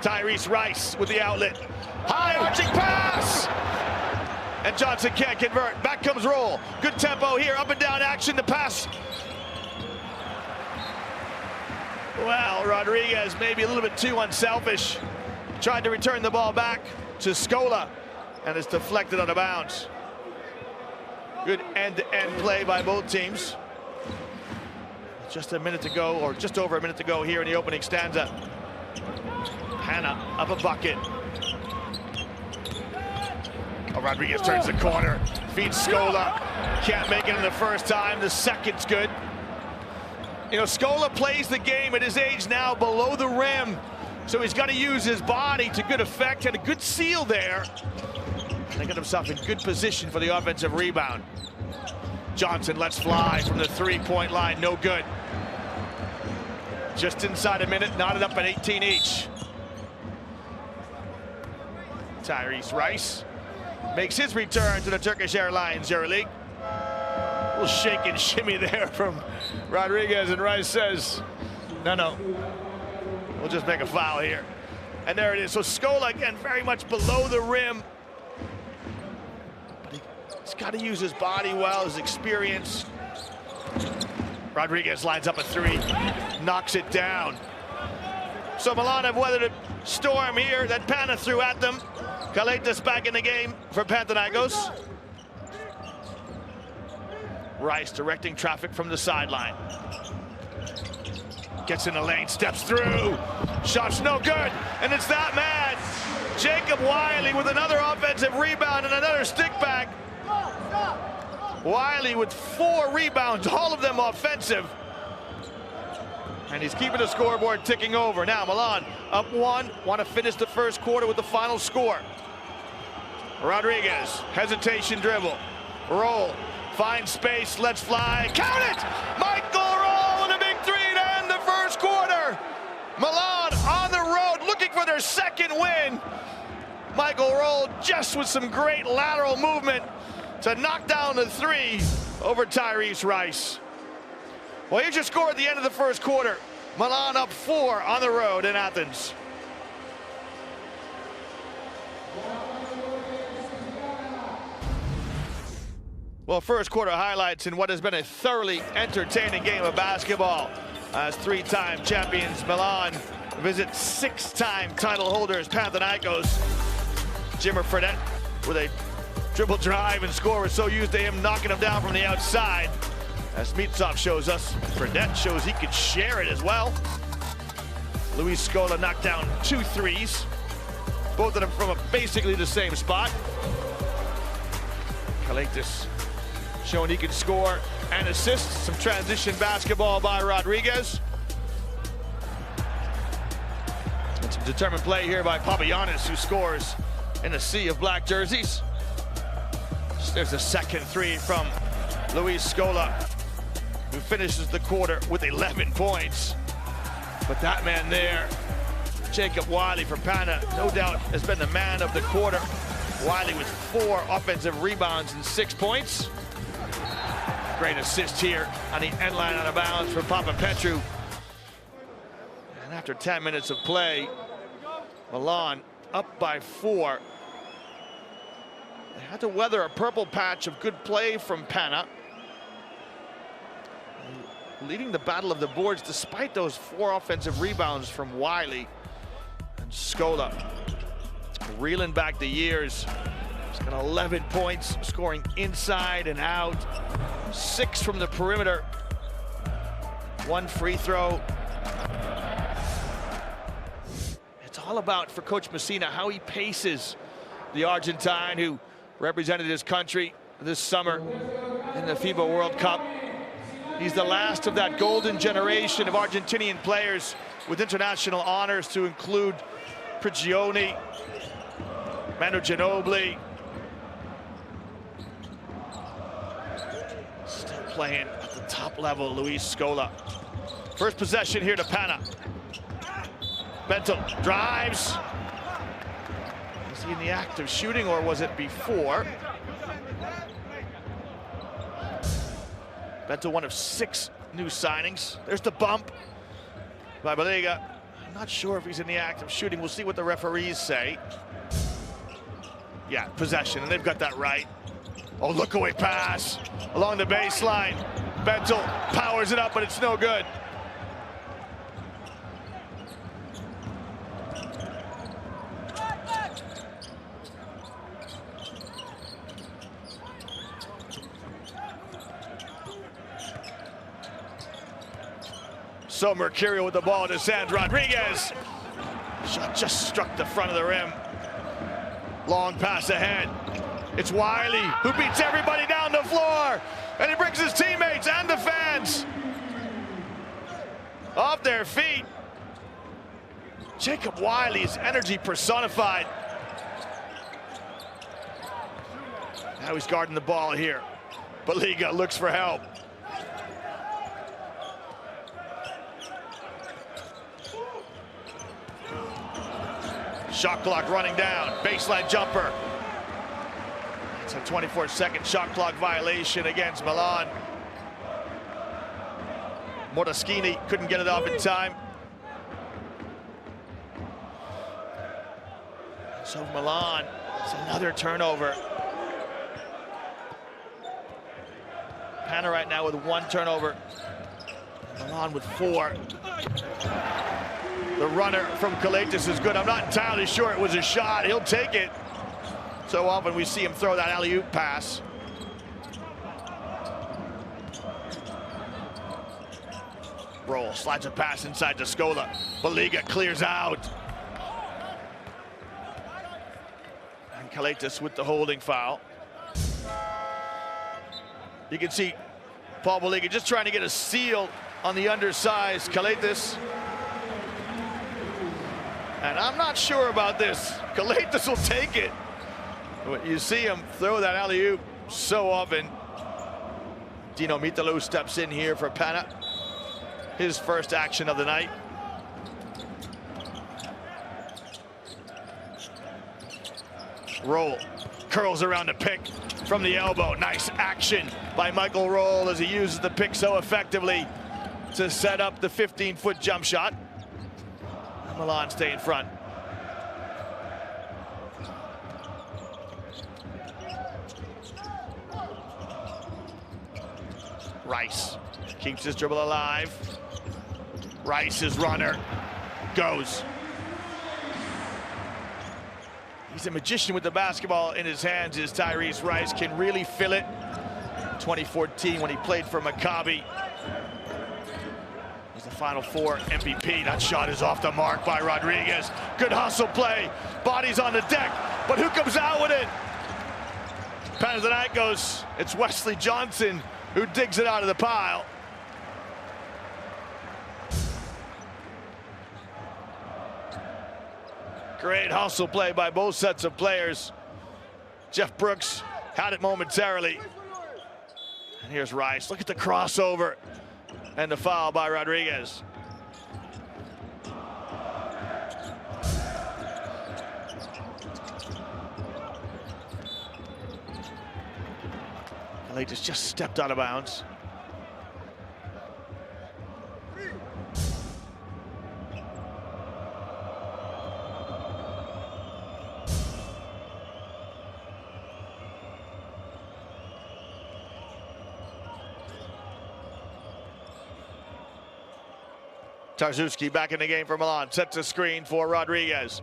Speaker 2: Tyrese Rice with the outlet. High arching pass! And Johnson can't convert. Back comes Roll. Good tempo here, up and down action to pass. Well, Rodriguez maybe a little bit too unselfish. Tried to return the ball back to Scola, and it's deflected out of bounds. Good end-to-end play by both teams. Just a minute to go, or just over a minute to go here in the opening stanza. Hannah up a bucket. Oh, Rodriguez turns the corner, feeds Scola. Can't make it in the first time. The second's good. You know, Scola plays the game at his age now below the rim, so he's got to use his body to good effect. Had a good seal there. They got himself in good position for the offensive rebound. Johnson lets fly from the three-point line, no good. Just inside a minute, knotted up at 18 each. Tyrese Rice makes his return to the Turkish Airlines Euroleague. A little shake and shimmy there from Rodriguez, and Rice says, no, we'll just make a foul here. And there it is. So Scola, again, very much below the rim. But he's got to use his body well, his experience. Rodriguez lines up a three, knocks it down. So Milan have weathered a storm here that Pana threw at them. Kalaitis back in the game for Panathinaikos. Rice directing traffic from the sideline. Gets in the lane, steps through. Shot's no good, and it's that man, Jacob Wiley, with another offensive rebound and another stick back. Wiley with 4 rebounds, all of them offensive. And he's keeping the scoreboard ticking over. Now Milan up 1, want to finish the first quarter with the final score. Rodriguez, hesitation dribble. Roll, finds space, lets fly, count it! Michael Roll and a big three to end the first quarter. Milan on the road looking for their second win. Michael Roll just with some great lateral movement to knock down the three over Tyrese Rice. Well, here's your score at the end of the first quarter. Milan up 4 on the road in Athens. Well, first quarter highlights in what has been a thoroughly entertaining game of basketball as 3-time champions Milan visit 6-time title holders Panathinaikos. Jimmer Fredette with a dribble drive and score. We're so used to him knocking him down from the outside. As Mitsov shows us, Fredette shows he could share it as well. Luis Scola knocked down 2 threes. Both of them from basically the same spot. Kalaitis showing he can score and assist. Some transition basketball by Rodriguez. And some determined play here by Papagiannis, who scores in a sea of black jerseys. There's a second three from Luis Scola, who finishes the quarter with 11 points. But that man there, Jacob Wiley for Pana, no doubt has been the man of the quarter. Wiley with 4 offensive rebounds and 6 points. Great assist here on the end line out of bounds for Papapetru. And after 10 minutes of play, Milan up by 4. They had to weather a purple patch of good play from Pana, leading the battle of the boards despite those 4 offensive rebounds from Wiley. And Scola reeling back the years. He's got 11 points, scoring inside and out. 6 from the perimeter. 1 free throw. It's all about, for Coach Messina, how he paces the Argentine who represented his country this summer in the FIBA World Cup. He's the last of that golden generation of Argentinian players with international honors, to include Prigioni, Manu Ginobili. Still playing at the top level, Luis Scola. First possession here to Pana. Bentel drives. Was he in the act of shooting, or was it before? Bentel, one of 6 new signings. There's the bump by Baliga. I'm not sure if he's in the act of shooting. We'll see what the referees say. Yeah, possession, and they've got that right. Oh, look away pass along the baseline. Bentel powers it up, but it's no good. So mercurial with the ball in his hands. Rodriguez. Shot just struck the front of the rim. Long pass ahead. It's Wiley who beats everybody down the floor. And he brings his teammates and the fans off their feet. Jacob Wiley's energy personified. Now he's guarding the ball here. Baliga looks for help. Shot clock running down, baseline jumper. It's a 24-second shot clock violation against Milan. Moraschini couldn't get it off in time. So Milan, it's another turnover. Pana right now with 1 turnover. Milan with 4. The runner from Kalaitis is good. I'm not entirely sure it was a shot. He'll take it. So often we see him throw that alley-oop pass. Roll, slides a pass inside to Scola. Baliga clears out. And Kalaitis with the holding foul. You can see Paul Baliga just trying to get a seal on the undersized Kalaitis. And I'm not sure about this. Kalaitis will take it. You see him throw that alley-oop so often. Dino Mitalou steps in here for Pana. His first action of the night. Roll, curls around the pick from the elbow. Nice action by Michael Roll as he uses the pick so effectively to set up the 15-foot jump shot. Milan stay in front. Rice keeps his dribble alive. Rice's runner goes. He's a magician with the basketball in his hands. Is Tyrese Rice, can really feel it. 2014 when he played for Maccabi. He's the Final Four MVP. That shot is off the mark by Rodriguez. Good hustle play. Bodies on the deck, but who comes out with it? Panathinaikos. It's Wesley Johnson who digs it out of the pile. Great hustle play by both sets of players. Jeff Brooks had it momentarily. And here's Rice. Look at the crossover and the foul by Rodriguez. Kalaitis just stepped out of bounds. Tarczewski back in the game for Milan, sets a screen for Rodriguez.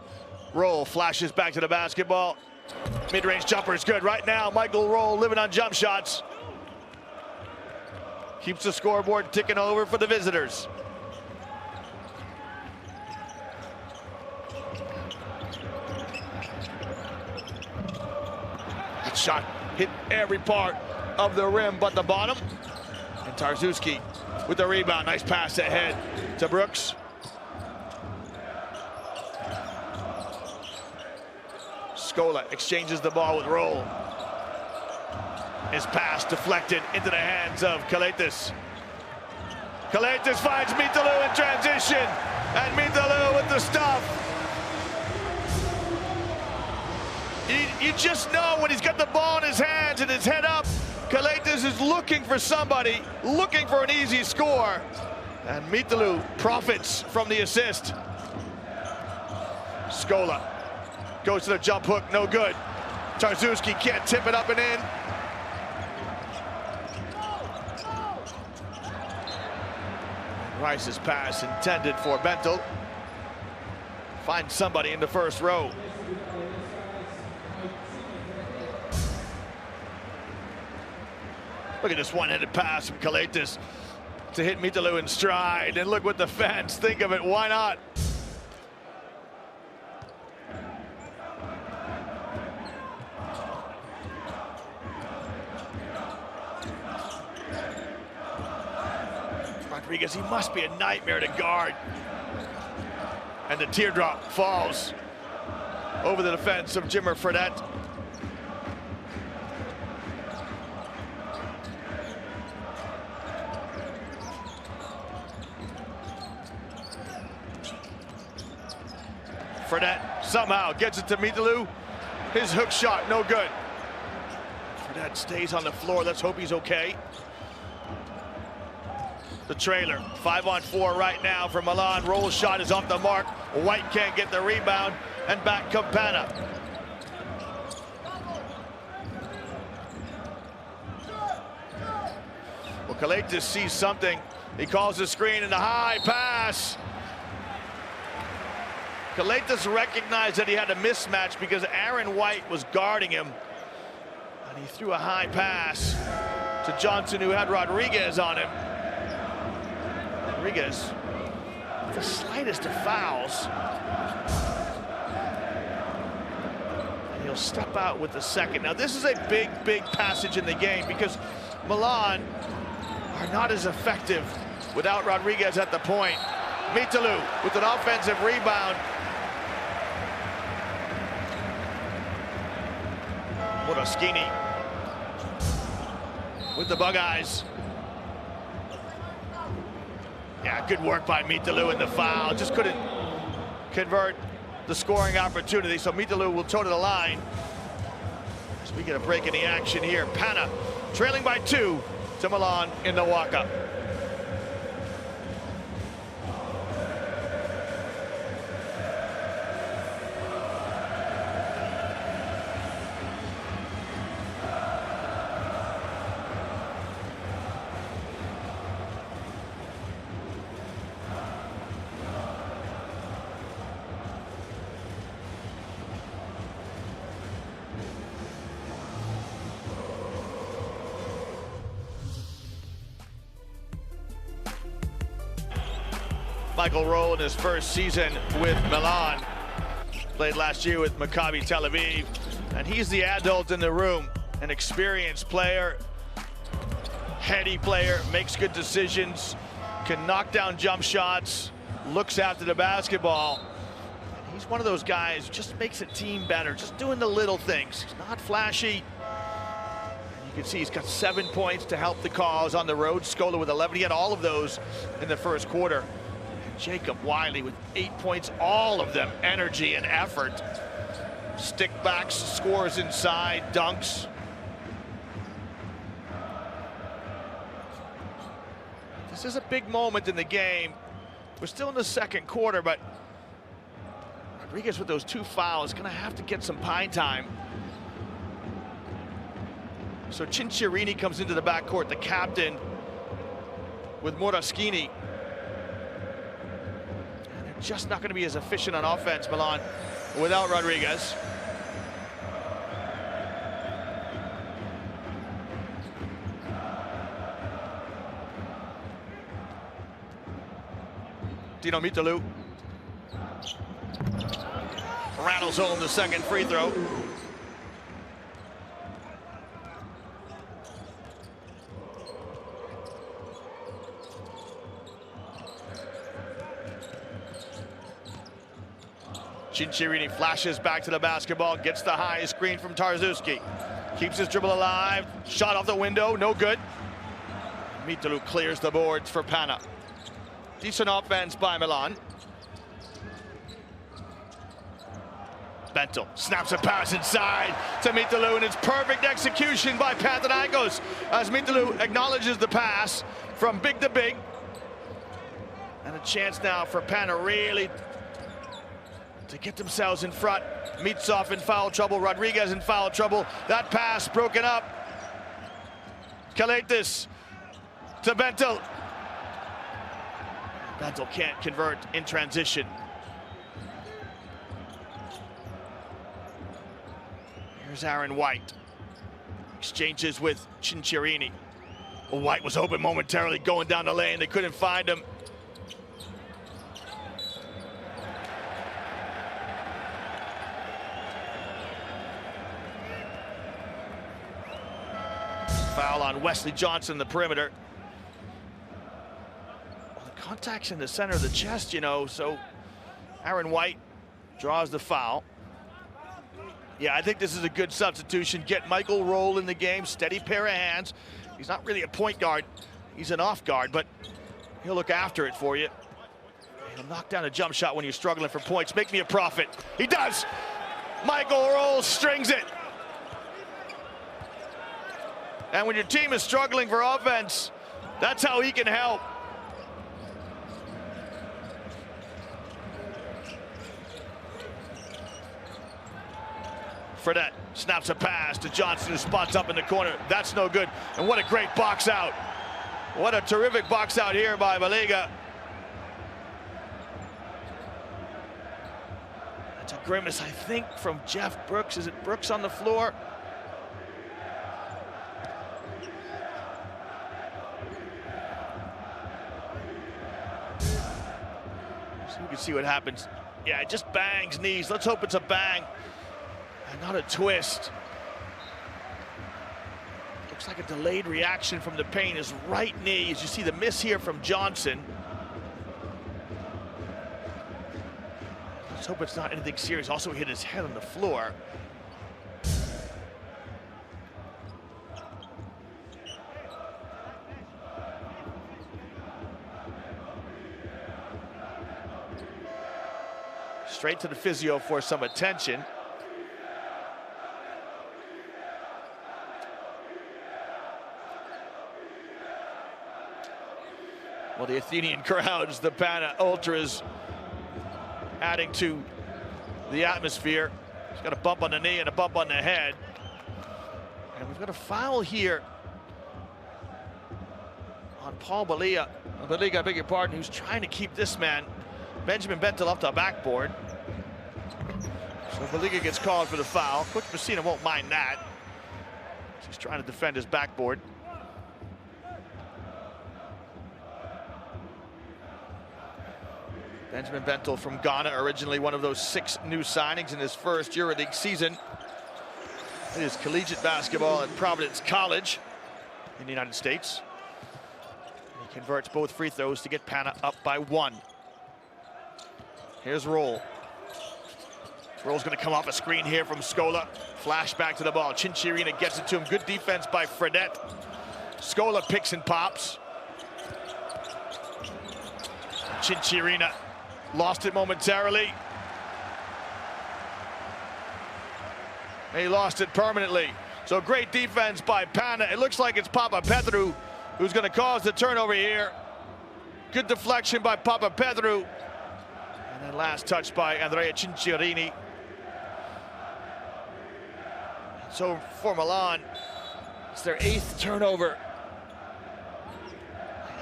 Speaker 2: Roll flashes back to the basketball. Mid-range jumper is good. Right now, Michael Roll living on jump shots. Keeps the scoreboard ticking over for the visitors. That shot hit every part of the rim but the bottom. And Tarczewski with the rebound. Nice pass ahead to Brooks. Scola exchanges the ball with Roll. His pass deflected into the hands of Kalaitis. Kalaitis finds Mitalou in transition, and Mitalou with the stuff. You just know when he's got the ball in his hands and his head up, Kalaitis is looking for somebody, looking for an easy score. And Mitalou profits from the assist. Scola goes to the jump hook, no good. Tarczewski can't tip it up and in. Rice's pass intended for Bentel. Finds somebody in the first row. Look at this one-handed pass from Kalaitis to hit Mitalou in stride. And look what the fans think of it. Why not? Rodriguez, he must be a nightmare to guard. And the teardrop falls over the defense of Jimmer Fredette. Fredette somehow gets it to Mitalou. His hook shot, no good. Fredette stays on the floor. Let's hope he's okay. The trailer, 5-on-4 right now for Milan. Roll shot is off the mark. White can't get the rebound, and back come Pana. Well, Kalaitis sees something. He calls the screen and the high pass. Kalaitis recognized that he had a mismatch because Aaron White was guarding him. And he threw a high pass to Johnson, who had Rodriguez on him. Rodriguez, the slightest of fouls. And he'll step out with the second. Now, this is a big, big passage in the game because Milan are not as effective without Rodriguez at the point. Mitalou with an offensive rebound. Modoskini with the Bug-Eyes. Yeah, good work by Mitalou in the foul. Just couldn't convert the scoring opportunity. So Mitalou will toe to the line as we get a break in the action here. Pana trailing by 2 to Milan in the walk-up. Michael Roll in his first season with Milan. Played last year with Maccabi Tel Aviv. And he's the adult in the room, an experienced player, heady player, makes good decisions, can knock down jump shots, looks after the basketball. He's one of those guys who just makes a team better, just doing the little things. He's not flashy. You can see he's got 7 points to help the cause on the road. Scola with 11. He had all of those in the first quarter. Jacob Wiley with 8 points, all of them energy and effort. Stick backs, scores inside, dunks. This is a big moment in the game. We're still in the second quarter, but Rodriguez with those 2 fouls gonna have to get some pine time. So Cinciarini comes into the backcourt, the captain, with Moraschini. And they're just not gonna be as efficient on offense, Milan, without Rodriguez. Dino Mitalou rattles home the second free throw. Cinciarini flashes back to the basketball, gets the high screen from Tarczewski. Keeps his dribble alive, shot off the window, no good. Mitalou clears the boards for Pana. Decent offense by Milan. Bentel snaps a pass inside to Mitalou, and it's perfect execution by Panathinaikos as Mitalou acknowledges the pass from big to big. And a chance now for Pana really to get themselves in front. Mitsov in foul trouble, Rodriguez in foul trouble. That pass broken up. Kalaitis to Bentel. Bentel can't convert in transition. Here's Aaron White. Exchanges with Cinciarini. White was open momentarily going down the lane. They couldn't find him. Foul on Wesley Johnson in the perimeter. Contact's in the center of the chest, you know, so Aaron White draws the foul. Yeah, I think this is a good substitution. Get Michael Roll in the game, steady pair of hands. He's not really a point guard, he's an off guard, but he'll look after it for you. He'll knock down a jump shot when you're struggling for points. Make me a profit. He does! Michael Roll strings it. And when your team is struggling for offense, that's how he can help. Fredette snaps a pass to Johnson, who spots up in the corner. That's no good. And what a great box out. What a terrific box out here by Maliga. That's a grimace, I think, from Jeff Brooks. Is it Brooks on the floor? So you can see what happens. Yeah, it just bangs knees. Let's hope it's a bang and not a twist. Looks like a delayed reaction from the pain. His right knee, as you see the miss here from Johnson. Let's hope it's not anything serious. Also hit his head on the floor. Straight to the physio for some attention. Well, the Athenian crowds, the Pana Ultras, adding to the atmosphere. He's got a bump on the knee and a bump on the head. And we've got a foul here on Paul Balia. Balia, I beg your pardon, who's trying to keep this man, Benjamin Bentel, off the backboard. So Balia gets called for the foul. Coach Messina won't mind that. He's trying to defend his backboard. Benjamin Bentel from Ghana, originally one of those 6 new signings in his first Euroleague season. It is collegiate basketball at Providence College in the United States. He converts both free throws to get Pana up by 1. Here's Roll. Roll's going to come off a screen here from Scola. Flash back to the ball. Cinciarina gets it to him. Good defense by Fredette. Scola picks and pops. Cinciarina lost it momentarily. He lost it permanently. So great defense by Pana. It looks like it's Papapetrou who's going to cause the turnover here. Good deflection by Papapetrou. And then last touch by Andrea Cinciarini. So for Milan, it's their 8th turnover.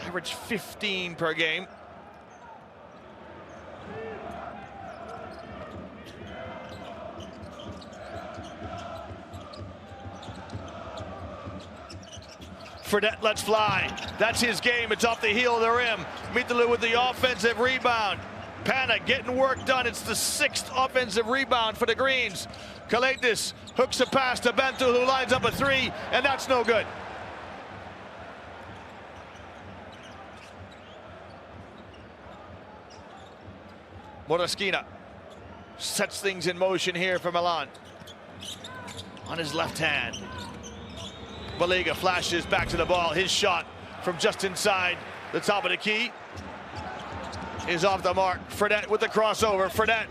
Speaker 2: Average 15 per game. Fredette lets fly. That's his game. It's off the heel of the rim. Mitalu with the offensive rebound. Pana getting work done. It's the 6th offensive rebound for the Greens. Kalaitis hooks a pass to Bentel, who lines up a 3, and that's no good. Moraskina sets things in motion here for Milan. On his left hand. Baliga flashes back to the ball. His shot from just inside the top of the key is off the mark. Fredette with the crossover. Fredette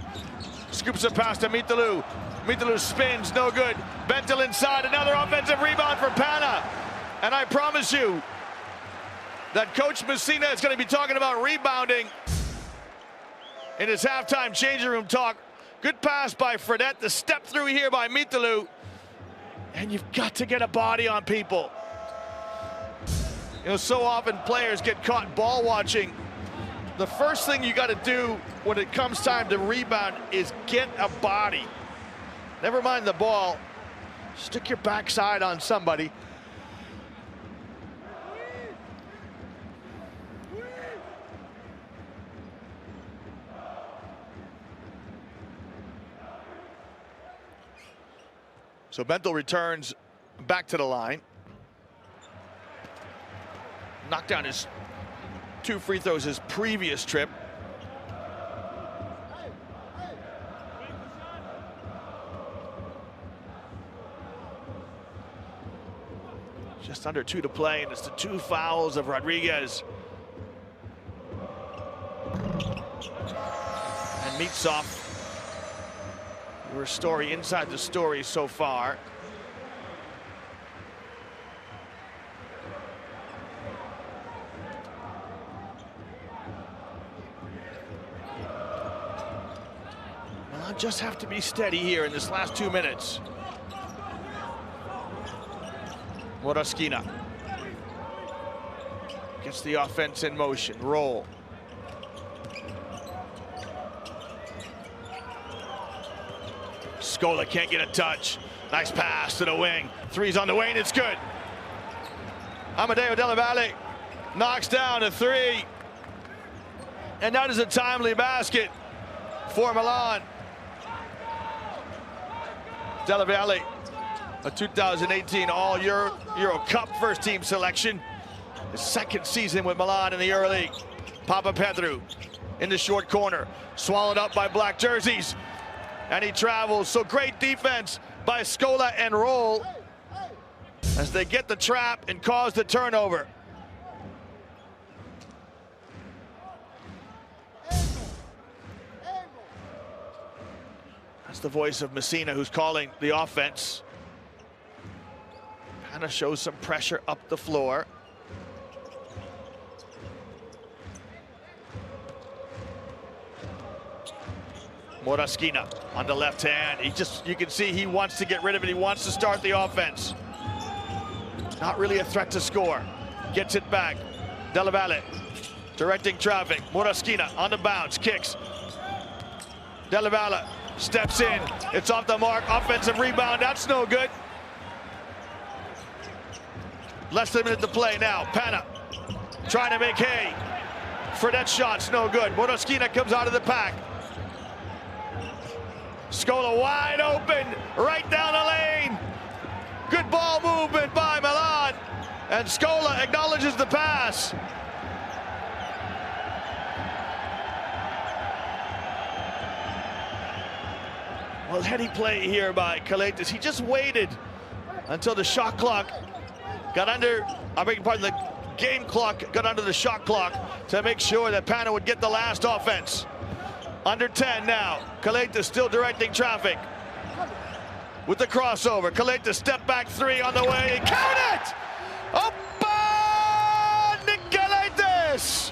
Speaker 2: scoops it past to Mitalu. Mitalu spins, no good. Bentel inside, another offensive rebound for Pana. And I promise you that Coach Messina is going to be talking about rebounding in his halftime changing room talk. Good pass by Fredette. The step through here by Mitalu. And you've got to get a body on people. You know, so often players get caught ball watching. The first thing you got to do when it comes time to rebound is get a body. Never mind the ball. Stick your backside on somebody. So Bentel returns back to the line. Knocked down his 2 free throws his previous trip. Just under 2 to play, and it's the 2 fouls of Rodriguez. And Mitsov. Your story inside the story so far. Well, I just have to be steady here in this last 2 minutes. Moraskina gets the offense in motion. Roll. Scola can't get a touch. Nice pass to the wing. 3's on the wing, it's good. Amadeo Della Valle knocks down a 3. And that is a timely basket for Milan. Della Valle, a 2018 All-Euro Cup first team selection. His 2nd season with Milan in the Euroleague. Papapetrou in the short corner. Swallowed up by black jerseys. And he travels. So great defense by Scola and Roll as they get the trap and cause the turnover. That's the voice of Messina, who's calling the offense. Kind of shows some pressure up the floor. Moraskina on the left hand. You can see he wants to get rid of it. He wants to start the offense. Not really a threat to score. Gets it back. Della Valle directing traffic. Moraskina on the bounce, kicks. Della Valle steps in. It's off the mark. Offensive rebound. That's no good. Less than a minute to play now. Pana trying to make hay. Fredette's shot's no good. Motoskina comes out of the pack. Scola wide open, right down the lane. Good ball movement by Milan. And Scola acknowledges the pass. Well, heady play here by Kalaitis. He just waited until the shot clock got under, I beg your pardon, the game clock got under the shot clock to make sure that Pana would get the last offense. Under 10 now. Kalaitis still directing traffic. With the crossover, Kalaitis step back three on the way, and count it! Nick Kalaitis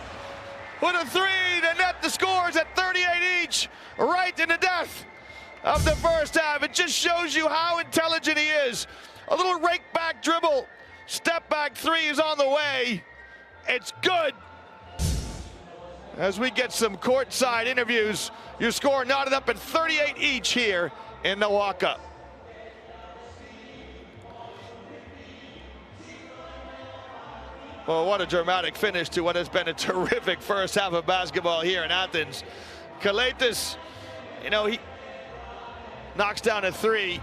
Speaker 2: with a three to net the scores at 38 each, right in the death of the first half. It just shows you how intelligent he is. A little rake back dribble, step back three is on the way. It's good. As we get some courtside interviews, your score knotted up at 38 each here in Milwaukee. Well, what a dramatic finish to what has been a terrific first half of basketball here in Athens. Kalaitis, you know, he knocks down a three.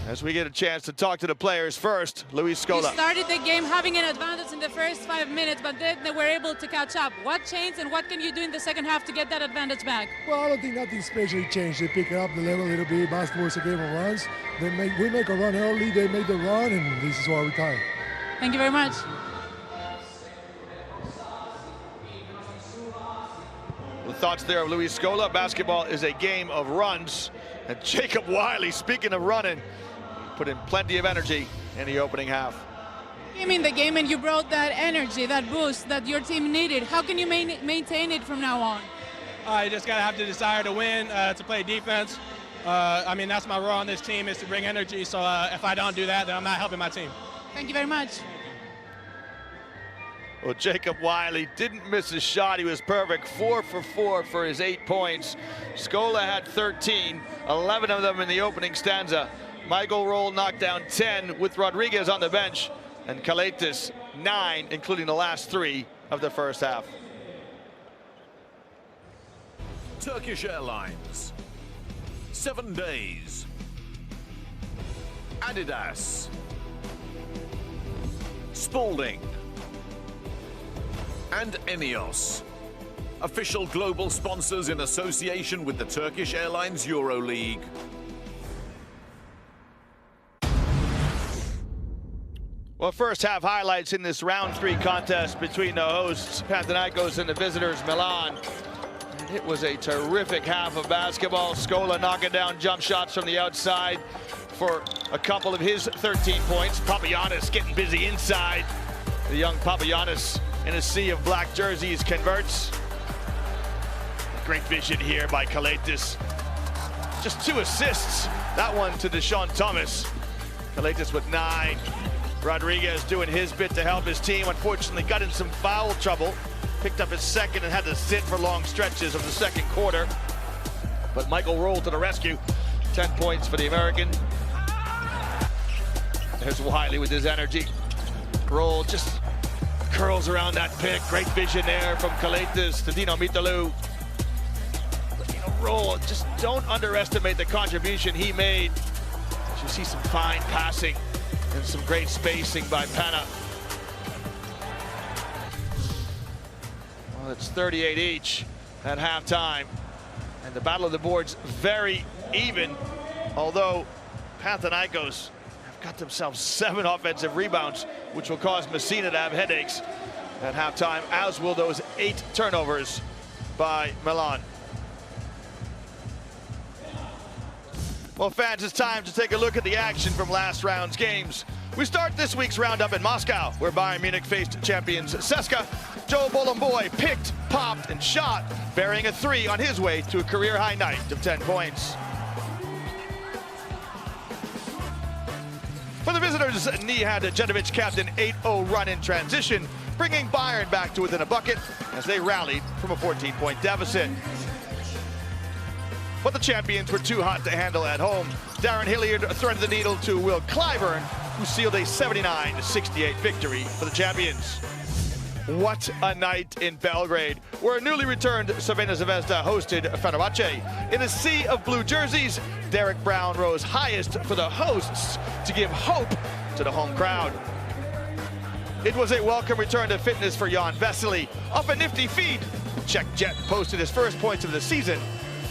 Speaker 2: As we get a chance to talk to the players first, Luis Scola.
Speaker 7: You started the game having an advantage in the first 5 minutes, but then they were able to catch up. What changed, and what can you do in the second half to get that advantage back?
Speaker 8: Well, I don't think nothing especially changed. They pick up the level a little bit. Basketball is a game of runs. We make a run early, they make the run, and this is why we tie.
Speaker 7: Thank you very much.
Speaker 2: The thoughts there of Luis Scola. Basketball is a game of runs. And Jacob Wiley, speaking of running, put in plenty of energy in the opening half.
Speaker 7: You came in the game and you brought that energy, that boost that your team needed. How can you maintain it from now on?
Speaker 9: You just got to have the desire to win, to play defense. I mean, that's my role on this team, is to bring energy. So if I don't do that, then I'm not helping my team.
Speaker 7: Thank you very much.
Speaker 2: Well, Jacob Wiley didn't miss his shot. He was perfect, 4 for 4 for his 8 points. Scola had 13, 11 of them in the opening stanza. Michael Roll knocked down 10 with Rodriguez on the bench, and Kalaitis 9, including the last 3 of the first half.
Speaker 1: Turkish Airlines, 7 days. Adidas, Spalding, and Enios, official global sponsors in association with the Turkish Airlines Euroleague.
Speaker 2: Well, first half highlights in this round 3 contest between the hosts, Panathinaikos, and the visitors, Milan. It was a terrific half of basketball. Scola knocking down jump shots from the outside for a couple of his 13 points. Papagiannis getting busy inside. The young Papagiannis in a sea of black jerseys converts. Great vision here by Kalaitis. Just 2 assists. That one to Deshaun Thomas. Kalaitis with 9. Rodriguez doing his bit to help his team. Unfortunately, got in some foul trouble. Picked up his second and had to sit for long stretches of the second quarter. But Michael Roll to the rescue. 10 points for the American. There's Wiley with his energy. Roll just curls around that pick. Great vision there from Kalaitis to Dino Mitalou. Roll, just don't underestimate the contribution he made. As you see some fine passing and some great spacing by Pana. Well, it's 38 each at halftime. And the battle of the boards very even, although Panathinaikos have got themselves 7 offensive rebounds, which will cause Messina to have headaches at halftime, as will those 8 turnovers by Milan. Well, fans, it's time to take a look at the action from last round's games. We start this week's roundup in Moscow, where Bayern Munich faced champions CSKA. Joe Bolomboy picked, popped, and shot, burying a 3 on his way to a career-high night of 10 points. For the visitors, Nihad Djetovic capped an 8-0 run in transition, bringing Bayern back to within a bucket as they rallied from a 14-point deficit. But the champions were too hot to handle at home. Darren Hilliard threaded the needle to Will Clyburn, who sealed a 79-68 victory for the champions. What a night in Belgrade, where newly returned Crvena Zvezda hosted Fenerbahce. In a sea of blue jerseys, Derek Brown rose highest for the hosts to give hope to the home crowd. It was a welcome return to fitness for Jan Vesely. Off a nifty feed, Czech Jet posted his first points of the season.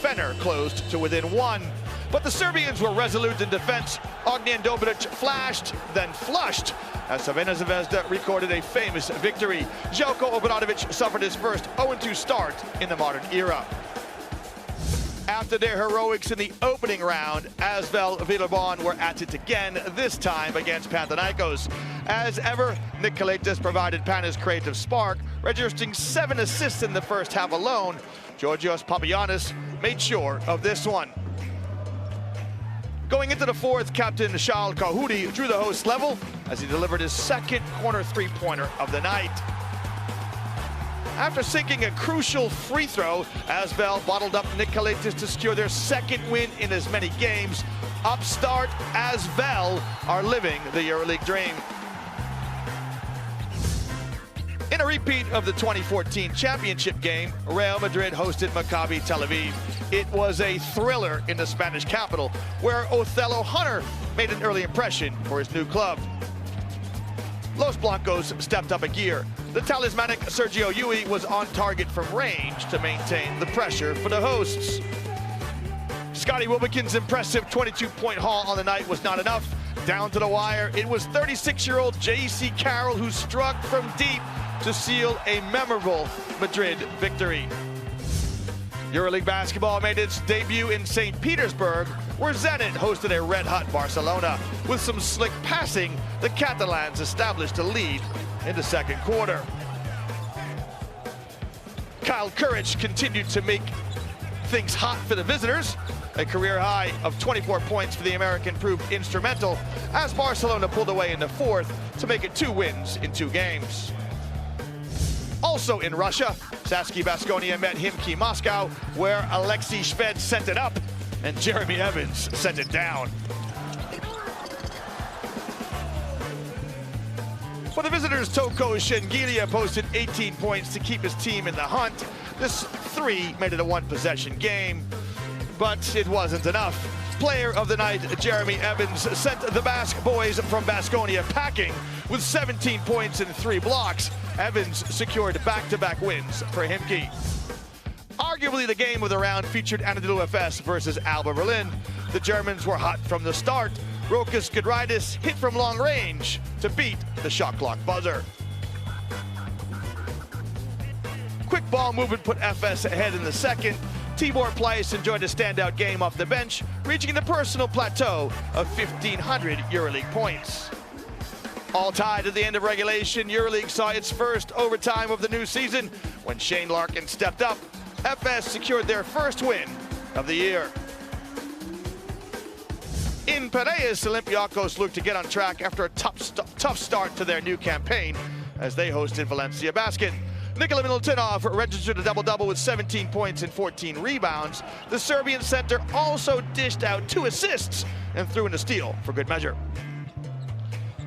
Speaker 2: Fener closed to within 1. But the Serbians were resolute in defense. Ognjen Dobric flashed, then flushed, as Crvena Zvezda recorded a famous victory. Željko Obradović suffered his first 0-2 start in the modern era. After their heroics in the opening round, Asvel Villeurbanne were at it again, this time against Panathinaikos. As ever, Nick Kalaitis provided Pana's creative spark, registering 7 assists in the first half alone. Georgios Papagiannis made sure of this one. Going into the fourth, captain Charles Kahudi drew the host level as he delivered his second corner three-pointer of the night. After sinking a crucial free throw, Asvel bottled up Nick Kalaitis to secure their second win in as many games. Upstart Asvel are living the Euroleague dream. In a repeat of the 2014 championship game, Real Madrid hosted Maccabi Tel Aviv. It was a thriller in the Spanish capital, where Othello Hunter made an early impression for his new club. Los Blancos stepped up a gear. The talismanic Sergio Llull was on target from range to maintain the pressure for the hosts. Scotty Wilbekin's impressive 22-point haul on the night was not enough. Down to the wire, it was 36-year-old J.C. Carroll who struck from deep to seal a memorable Madrid victory. Euroleague basketball made its debut in St. Petersburg, where Zenit hosted a red-hot Barcelona. With some slick passing, the Catalans established a lead in the second quarter. Kyle Kuric continued to make things hot for the visitors. A career high of 24 points for the American proved instrumental as Barcelona pulled away in the fourth to make it 2 wins in 2 games. Also in Russia, Saski Baskonia met Khimki Moscow, where Alexei Shved sent it up and Jeremy Evans sent it down. For the visitors, Toko Shengilia posted 18 points to keep his team in the hunt. This 3 made it a 1-possession game, but it wasn't enough. Player of the night, Jeremy Evans, sent the Basque boys from Baskonia packing with 17 points and 3 blocks. Evans secured back-to-back wins for Khimki. Arguably the game of the round featured Anadolu Efes versus Alba Berlin. The Germans were hot from the start. Rokas Giedraitis hit from long range to beat the shot clock buzzer. Quick ball movement put Efes ahead in the second. Tibor Pleiss enjoyed a standout game off the bench, reaching the personal plateau of 1,500 Euroleague points. All tied at the end of regulation, Euroleague saw its first overtime of the new season when Shane Larkin stepped up. Efes secured their first win of the year. In Piraeus, Olympiacos looked to get on track after a tough start to their new campaign as they hosted Valencia Basket. Nikola Milutinov registered a double-double with 17 points and 14 rebounds. The Serbian center also dished out 2 assists and threw in a steal for good measure.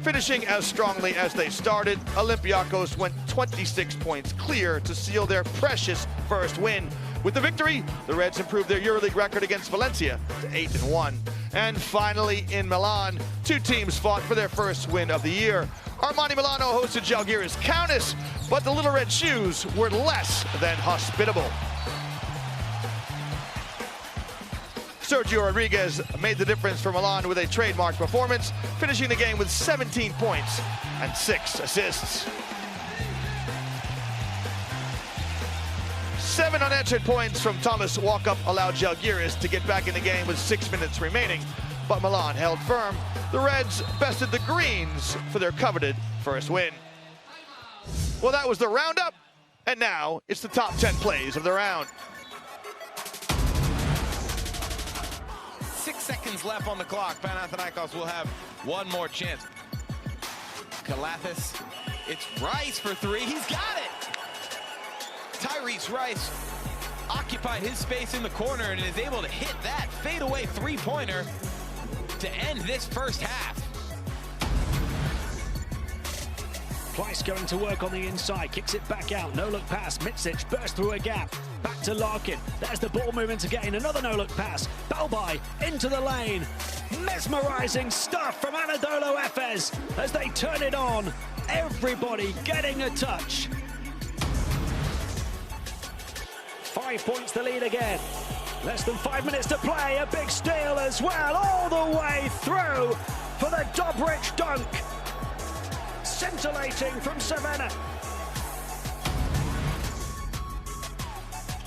Speaker 2: Finishing as strongly as they started, Olympiacos went 26 points clear to seal their precious first win. With the victory, the Reds improved their Euroleague record against Valencia to 8-1. And finally, in Milan, 2 teams fought for their first win of the year. Armani Milano hosted Žalgiris Kaunas, but the Little Red Shoes were less than hospitable. Sergio Rodriguez made the difference for Milan with a trademark performance, finishing the game with 17 points and 6 assists. 7 unanswered points from Thomas Walkup allowed Žalgiris to get back in the game with 6 minutes remaining, but Milan held firm. The Reds bested the Greens for their coveted first win. Well, that was the roundup, and now it's the top 10 plays of the round.
Speaker 10: 6 seconds left on the clock. Panathinaikos will have one more chance. Kalaitis, it's Rice for 3. He's got it! Tyrese Rice occupied his space in the corner and is able to hit that fadeaway 3-pointer to end this first half.
Speaker 11: Price going to work on the inside, kicks it back out, no-look pass, Mitsic bursts through a gap, back to Larkin, there's the ball movement again, another no-look pass, Balbai into the lane, mesmerising stuff from Anadolu Efes as they turn it on, everybody getting a touch. 5 points the lead again, less than 5 minutes to play, a big steal as well, all the way through for the Dobrich dunk. Scintillating from Savannah.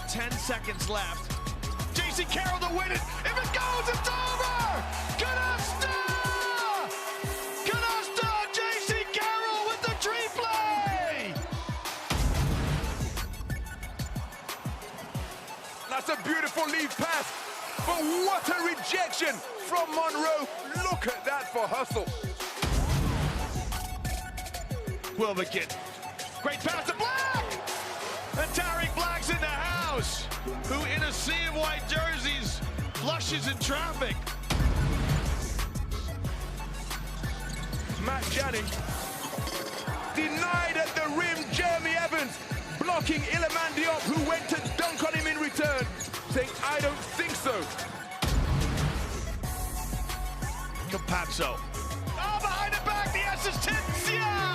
Speaker 2: 10 seconds left. J.C. Carroll to win it. If it goes, it's over! Canasta! Canasta! J.C. Carroll with the triple!
Speaker 12: That's a beautiful lead pass. But what a rejection from Monroe. Look at that for hustle.
Speaker 2: Wilbekin. Great pass to Black! And Tariq Black's in the house, who in a sea of white jerseys flushes in traffic.
Speaker 12: Matt Jennings denied at the rim. Jeremy Evans blocking Iliman Diop, who went to dunk on him in return, saying, I don't think so.
Speaker 2: Campazzo. Oh, behind the back, the assistencia!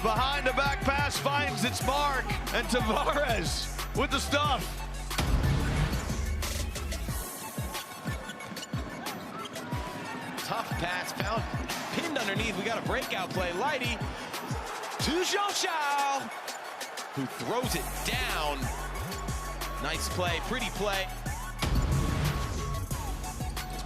Speaker 2: Behind the back pass finds its mark, and Tavares with the stuff.
Speaker 10: Tough pass, found pinned underneath. We got a breakout play. Lighty to Jean-Charles, who throws it down. Nice play, pretty play.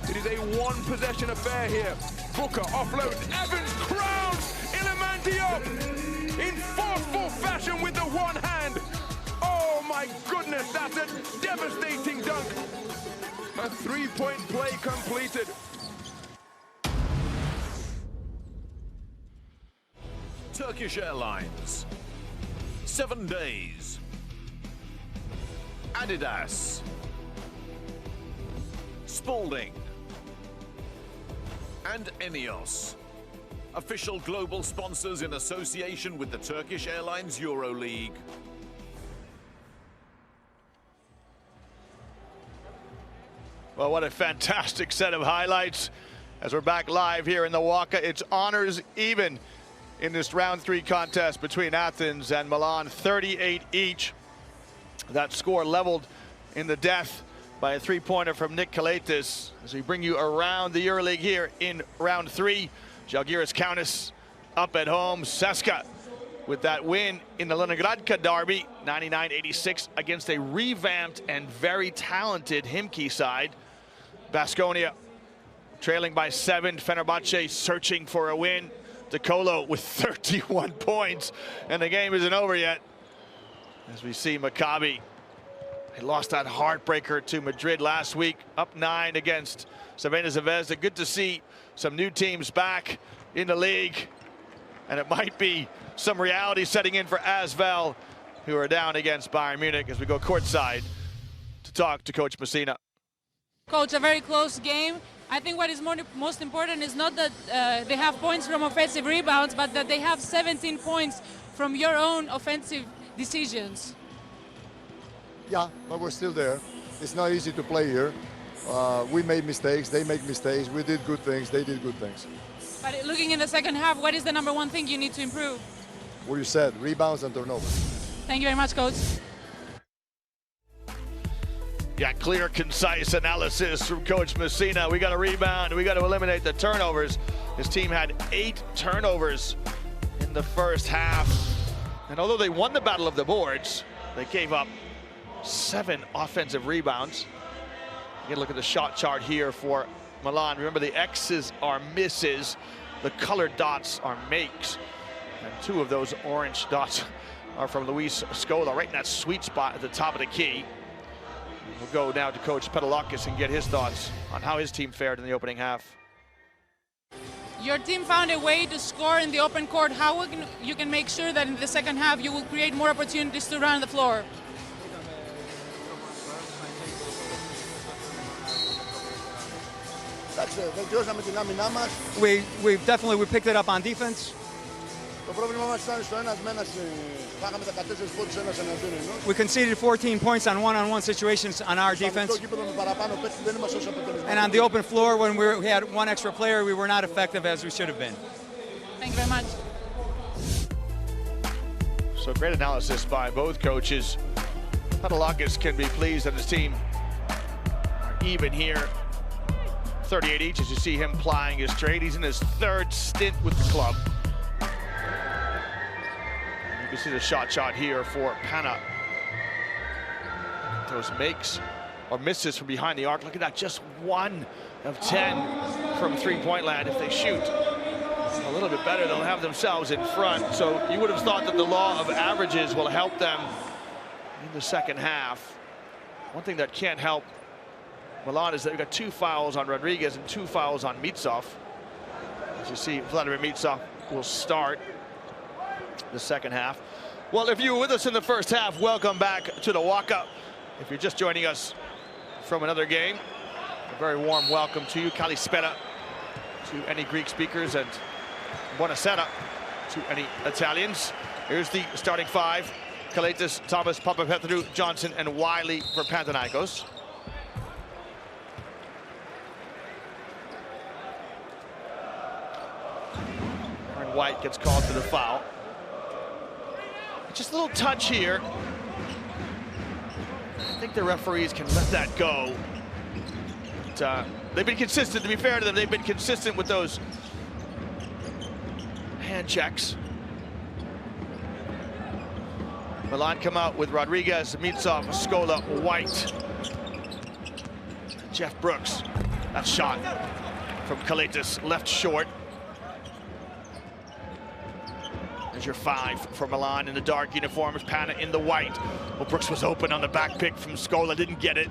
Speaker 12: It is a one-possession affair here. Booker offloads, Evans crowns Iliman Diop in forceful fashion with the one hand. Oh my goodness, that's a devastating dunk. A three-point play completed.
Speaker 1: Turkish Airlines. 7 days. Adidas. Spalding. And Enios. Official global sponsors in association with the Turkish Airlines Euroleague.
Speaker 2: Well, what a fantastic set of highlights as we're back live here in the Waka. It's honors even in this round 3 contest between Athens and Milan, 38 each. That score leveled in the death by a three-pointer from Nick Kalaitis as we bring you around the EuroLeague here in round 3. Žalgiris Kaunas up at home. Ceska with that win in the Leningradka derby, 99-86 against a revamped and very talented Himki side. Baskonia trailing by 7. Fenerbahce searching for a win. DeColo with 31 points, and the game isn't over yet. As we see Maccabi, they lost that heartbreaker to Madrid last week, up 9 against Crvena Zvezda. Good to see some new teams back in the league, and it might be some reality setting in for Asvel, who are down against Bayern Munich, as we go courtside to talk to Coach Messina.
Speaker 7: Coach, a very close game. I think what is most important is not that they have points from offensive rebounds, but that they have 17 points from your own offensive decisions.
Speaker 6: Yeah, but we're still there. It's not easy to play here. We made mistakes, they make mistakes, we did good things, they did good things.
Speaker 7: But looking in the second half, what is the #1 thing you need to improve?
Speaker 6: What you said, rebounds and turnovers.
Speaker 7: Thank you very much, Coach.
Speaker 2: Yeah, clear, concise analysis from Coach Messina. We got to rebound, we got to eliminate the turnovers. His team had 8 turnovers in the first half. And although they won the battle of the boards, they gave up 7 offensive rebounds. You can look at the shot chart here for Milan. Remember, the X's are misses, the colored dots are makes. And 2 of those orange dots are from Luis Scola, right in that sweet spot at the top of the key. We'll go now to Coach Pedalakis and get his thoughts on how his team fared in the opening half.
Speaker 7: Your team found a way to score in the open court. How you can make sure that in the second half you will create more opportunities to run the floor?
Speaker 13: We picked it up on defense.
Speaker 5: We conceded 14 points on one-on-one situations on our defense. And on the open floor, when we had one extra player, we were not effective as we should have been.
Speaker 7: Thank you very much.
Speaker 2: So great analysis by both coaches. Panathinaikos can be pleased that his team are even here. 38 each as you see him plying his trade. He's in his third stint with the club. And you can see the shot here for Pana. Those makes or misses from behind the arc. Look at that, just 1 of 10 from three-point land. If they shoot a little bit better, they'll have themselves in front. So you would have thought that the law of averages will help them in the second half. One thing that can't help Milan is that we've got 2 fouls on Rodriguez and 2 fouls on Mitsov. As you see, Vladimir Mitsov will start the second half. Well, if you were with us in the first half, welcome back to the walk-up. If you're just joining us from another game, a very warm welcome to you. Kalispera to any Greek speakers and buonasera to any Italians. Here's the starting 5. Kalaitis, Thomas, Papapetrou, Johnson, and Wiley for Panathinaikos. White gets called for the foul. Just a little touch here. I think the referees can let that go. But, they've been consistent, to be fair to them. They've been consistent with those hand checks. Milan come out with Rodriguez, Mitsov, Scola, White. Jeff Brooks. That shot from Kalaitis, left short. There's your 5 for Milan in the dark uniforms, Pana in the white. Well, Brooks was open on the back pick from Scola, didn't get it.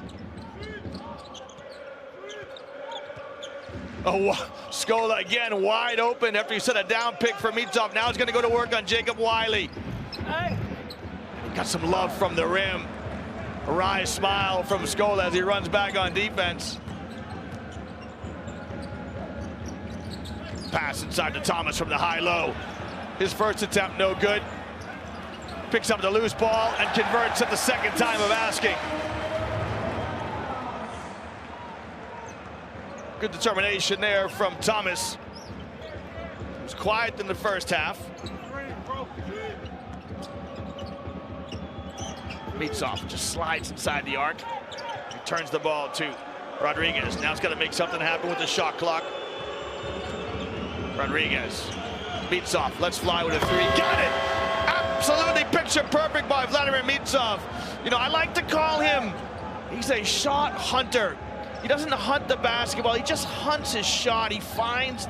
Speaker 2: Oh, Scola again wide open after he set a down pick for Mitsov. Now he's going to go to work on Jacob Wiley. He got some love from the rim. A wry smile from Scola as he runs back on defense. Pass inside to Thomas from the high-low. His first attempt, no good. Picks up the loose ball and converts at the second time of asking. Good determination there from Thomas. It was quiet in the first half. Mitsov just slides inside the arc. He turns the ball to Rodriguez. Now he's got to make something happen with the shot clock. Rodriguez. Mitsov, let's fly with a 3. Got it! Absolutely picture perfect by Vladimir Mitsov. You know, I like to call him, he's a shot hunter. He doesn't hunt the basketball, he just hunts his shot. He finds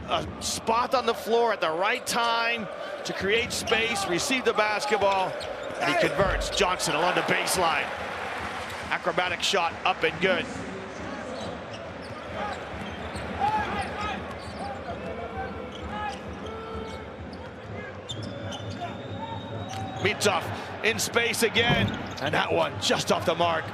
Speaker 2: a spot on the floor at the right time to create space, receive the basketball, and he converts. Johnson along the baseline. Acrobatic shot, up and good. Mitsov in space again, and that one just off the mark.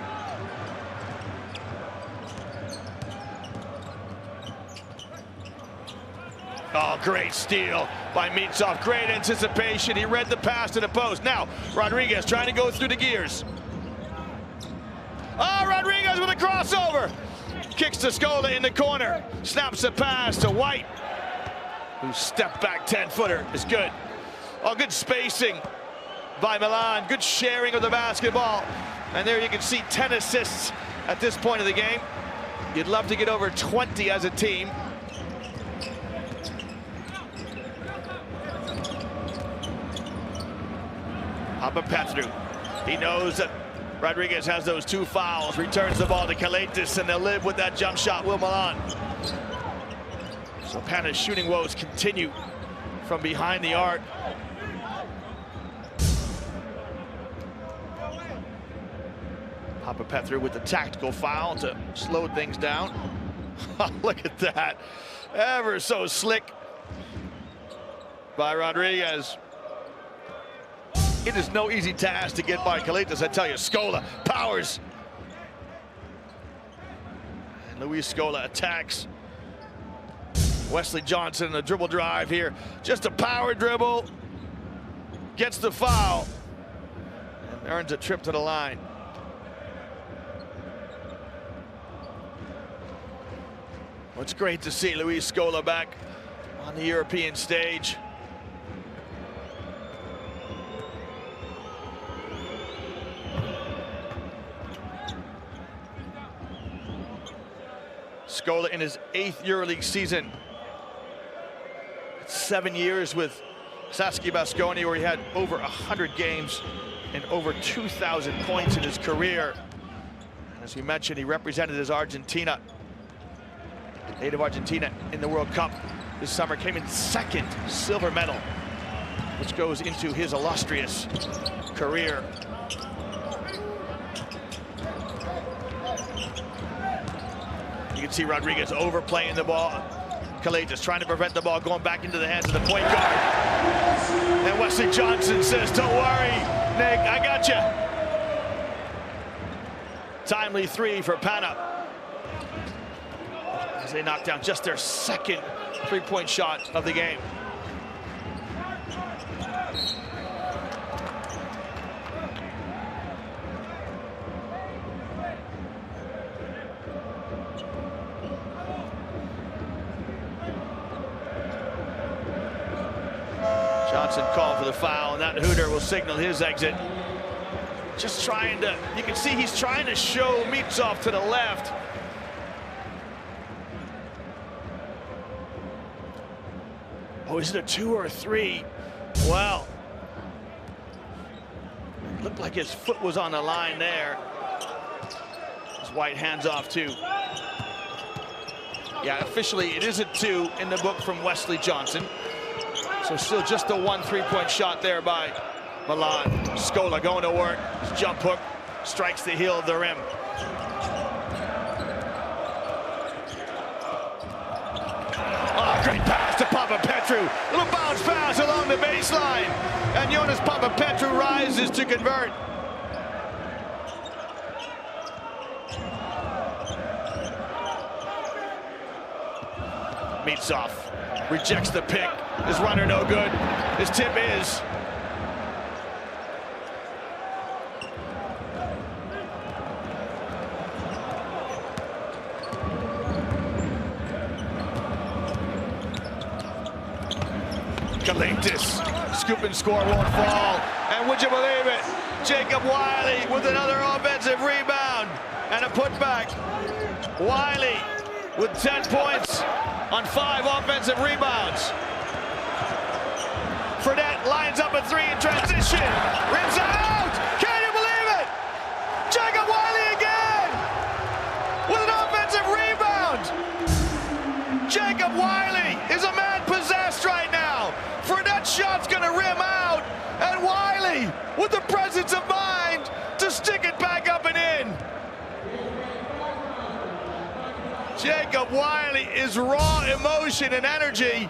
Speaker 2: Oh, great steal by Mitsov. Great anticipation. He read the pass to the post. Now, Rodriguez trying to go through the gears. Oh, Rodriguez with a crossover. Kicks to Scola in the corner. Snaps a pass to White, whose step back 10-footer is good. Oh, good spacing by Milan. Good sharing of the basketball. And there you can see 10 assists at this point of the game. You'd love to get over 20 as a team. Papapetrou. He knows that Rodriguez has those 2 fouls. Returns the ball to Kalaitis, and they'll live with that jump shot, will Milan. So Pana's shooting woes continue from behind the arc. Papapetrou with the tactical foul to slow things down. Look at that. Ever so slick by Rodriguez. It is no easy task to get by Kalaitis, I tell you. Scola powers. And Luis Scola attacks. Wesley Johnson, the dribble drive here. Just a power dribble. Gets the foul. And earns a trip to the line. Well, it's great to see Luis Scola back on the European stage. Scola in his 8th EuroLeague season. 7 years with Saski Baskonia, where he had over 100 games and over 2,000 points in his career. And as we mentioned, he represented his Argentina, native Argentina, in the World Cup this summer. Came in 2nd silver medal, which goes into his illustrious career. You can see Rodriguez overplaying the ball. Kalates trying to prevent the ball going back into the hands of the point guard. And Wesley Johnson says, don't worry, Nick, I got you. Timely 3 for Pana, as they knock down just their 2nd three-point shot of the game. Johnson called for the foul, and that hooter will signal his exit. Just trying to, you can see he's trying to show Mitsov to the left. Oh, is it a 2 or a 3? Well, it looked like his foot was on the line there. His White hands off too. Yeah, officially it is a 2 in the book from Wesley Johnson. So still just a 1 3-point shot there by Milan. Scola going to work. His jump hook strikes the heel of the rim. Oh, great pass to Papapetru. Little bounce pass along the baseline. And Jonas Papapetru rises to convert. Mitsov rejects the pick. His runner no good. His tip is. Kalates, scoop and score won't fall. And would you believe it? Jacob Wiley with another offensive rebound and a putback. Wiley with 10 points on 5 offensive rebounds. Fredette lines up a 3 in transition. Rims out! Can you believe it? Jacob Wiley again! With an offensive rebound! Jacob Wiley is a man possessed right now. Fredette's shot's gonna rim out, and Wiley with the presence of mind to stick it back up and in. Jacob Wiley is raw emotion and energy.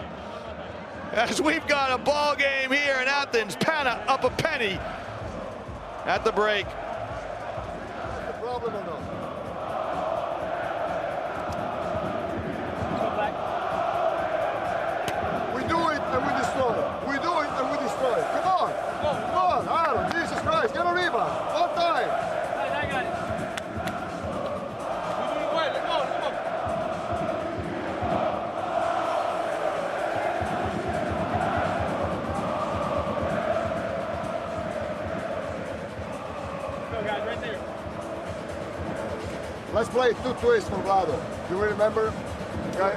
Speaker 2: As we've got a ball game here in Athens, Pana up a penny at the break.
Speaker 6: The problem or not? We do it and we destroy it. We do it and we destroy it. Come on. Come on, Aaron. Jesus Christ. Get a rebound. One time.
Speaker 9: I got it.
Speaker 6: Let's play 2 twists for Vlado. Do you remember? Okay.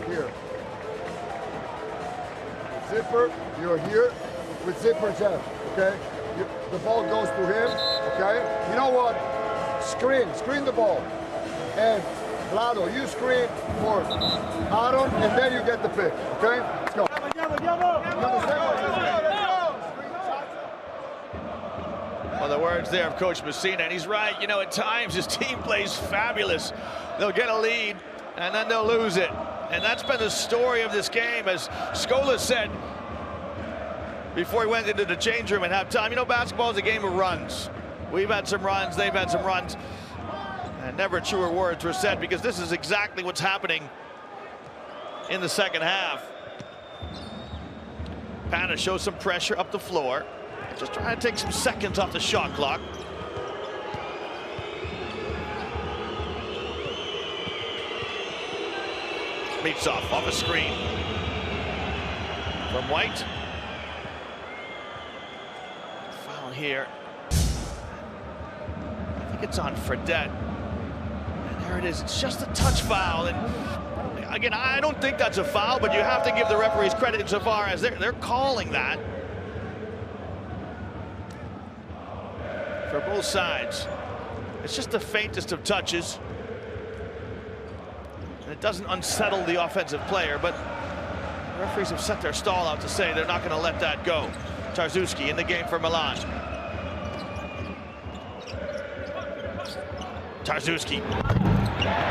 Speaker 6: Here. Zipper, you're here with Zipper Jeff, okay? The ball goes to him, okay? You know what? Screen the ball. And Vlado, you screen for Aaron, and then you get the pick, okay? Let's go.
Speaker 2: Well, the words there of Coach Messina, and he's right. You know, at times his team plays fabulous. They'll get a lead, and then they'll lose it. And that's been the story of this game, as Scola said before he went into the change room at halftime. You know, basketball is a game of runs. We've had some runs, they've had some runs. And never truer words were said, because this is exactly what's happening in the second half. Pana shows some pressure up the floor. Just trying to take some seconds off the shot clock. Meets off a screen from White. Foul here. I think it's on Fredette. And there it is. It's just a touch foul. And again, I don't think that's a foul, but you have to give the referees credit insofar as they're calling that for both sides. It's just the faintest of touches. And it doesn't unsettle the offensive player, but the referees have set their stall out to say they're not going to let that go. Tarczewski in the game for Milan. Tarczewski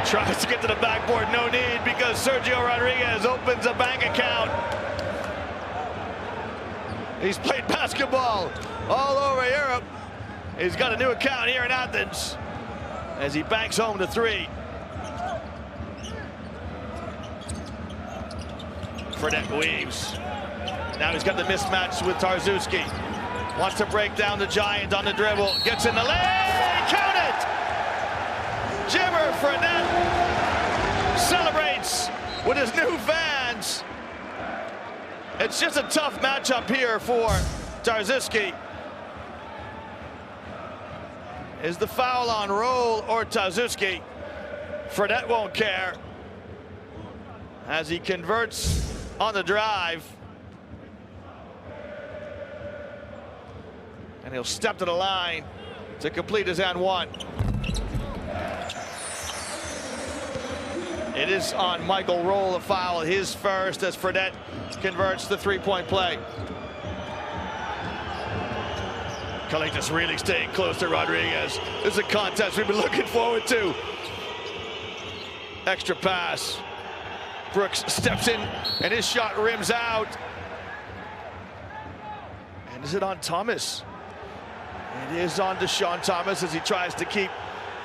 Speaker 2: tries to get to the backboard, no need, because Sergio Rodriguez opens a bank account. He's played basketball all over Europe. He's got a new account here in Athens as he banks home the three. Fredette weaves. Now he's got the mismatch with Tarczewski. Wants to break down the Giant on the dribble. Gets in the lane. Count it! Jimmer Fredette celebrates with his new fans. It's just a tough matchup here for Tarczewski. Is the foul on Roll or Tarczewski? Fredette won't care as he converts on the drive. And he'll step to the line to complete his and one. It is on Michael Roll, a foul, his first, as Fredette converts the three-point play. Kalaitis really staying close to Rodriguez. This is a contest we've been looking forward to. Extra pass. Brooks steps in, and his shot rims out. And is it on Thomas? It is on Deshaun Thomas as he tries to keep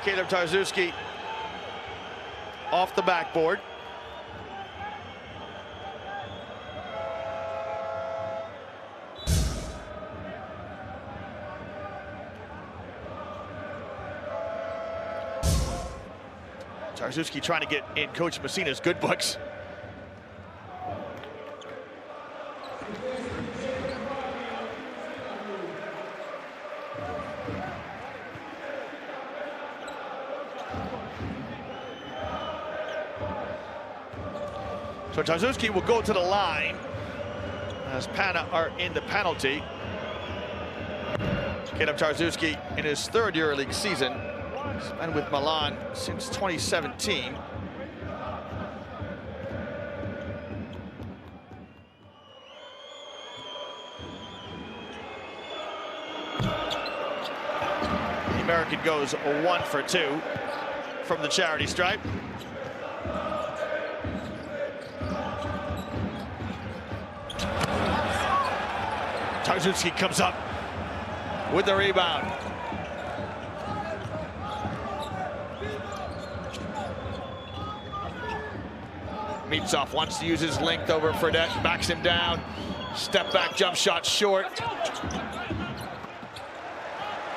Speaker 2: Kaleb Tarczewski off the backboard. Tarczewski trying to get in Coach Messina's good books. So Tarczewski will go to the line as Pana are in the penalty. Kaleb Tarczewski in his third EuroLeague season. He's been with Milan since 2017. The American goes 1 for 2 from the charity stripe. Tarczewski comes up with the rebound. Meetsov wants to use his length over Fredette, backs him down. Step back jump shot short.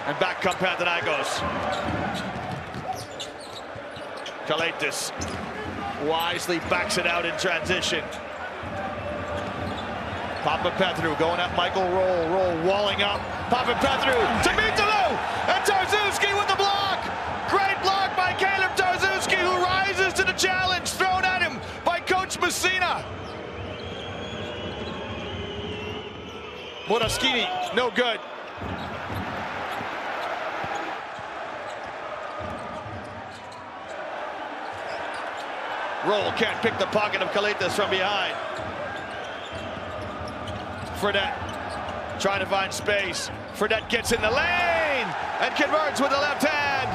Speaker 2: And back come Panathinaikos. Kalaitis wisely backs it out in transition. Papapetrou going at Michael Roll. Roll walling up. Papapetrou to Mitalo. And Tarczewski with the block. Great block by Kaleb Tarczewski, who rises to the challenge thrown at him by Coach Messina. Moraskini, no good. Roll can't pick the pocket of Kalaitis from behind. Fredette trying to find space. Fredette gets in the lane and converts with the left hand.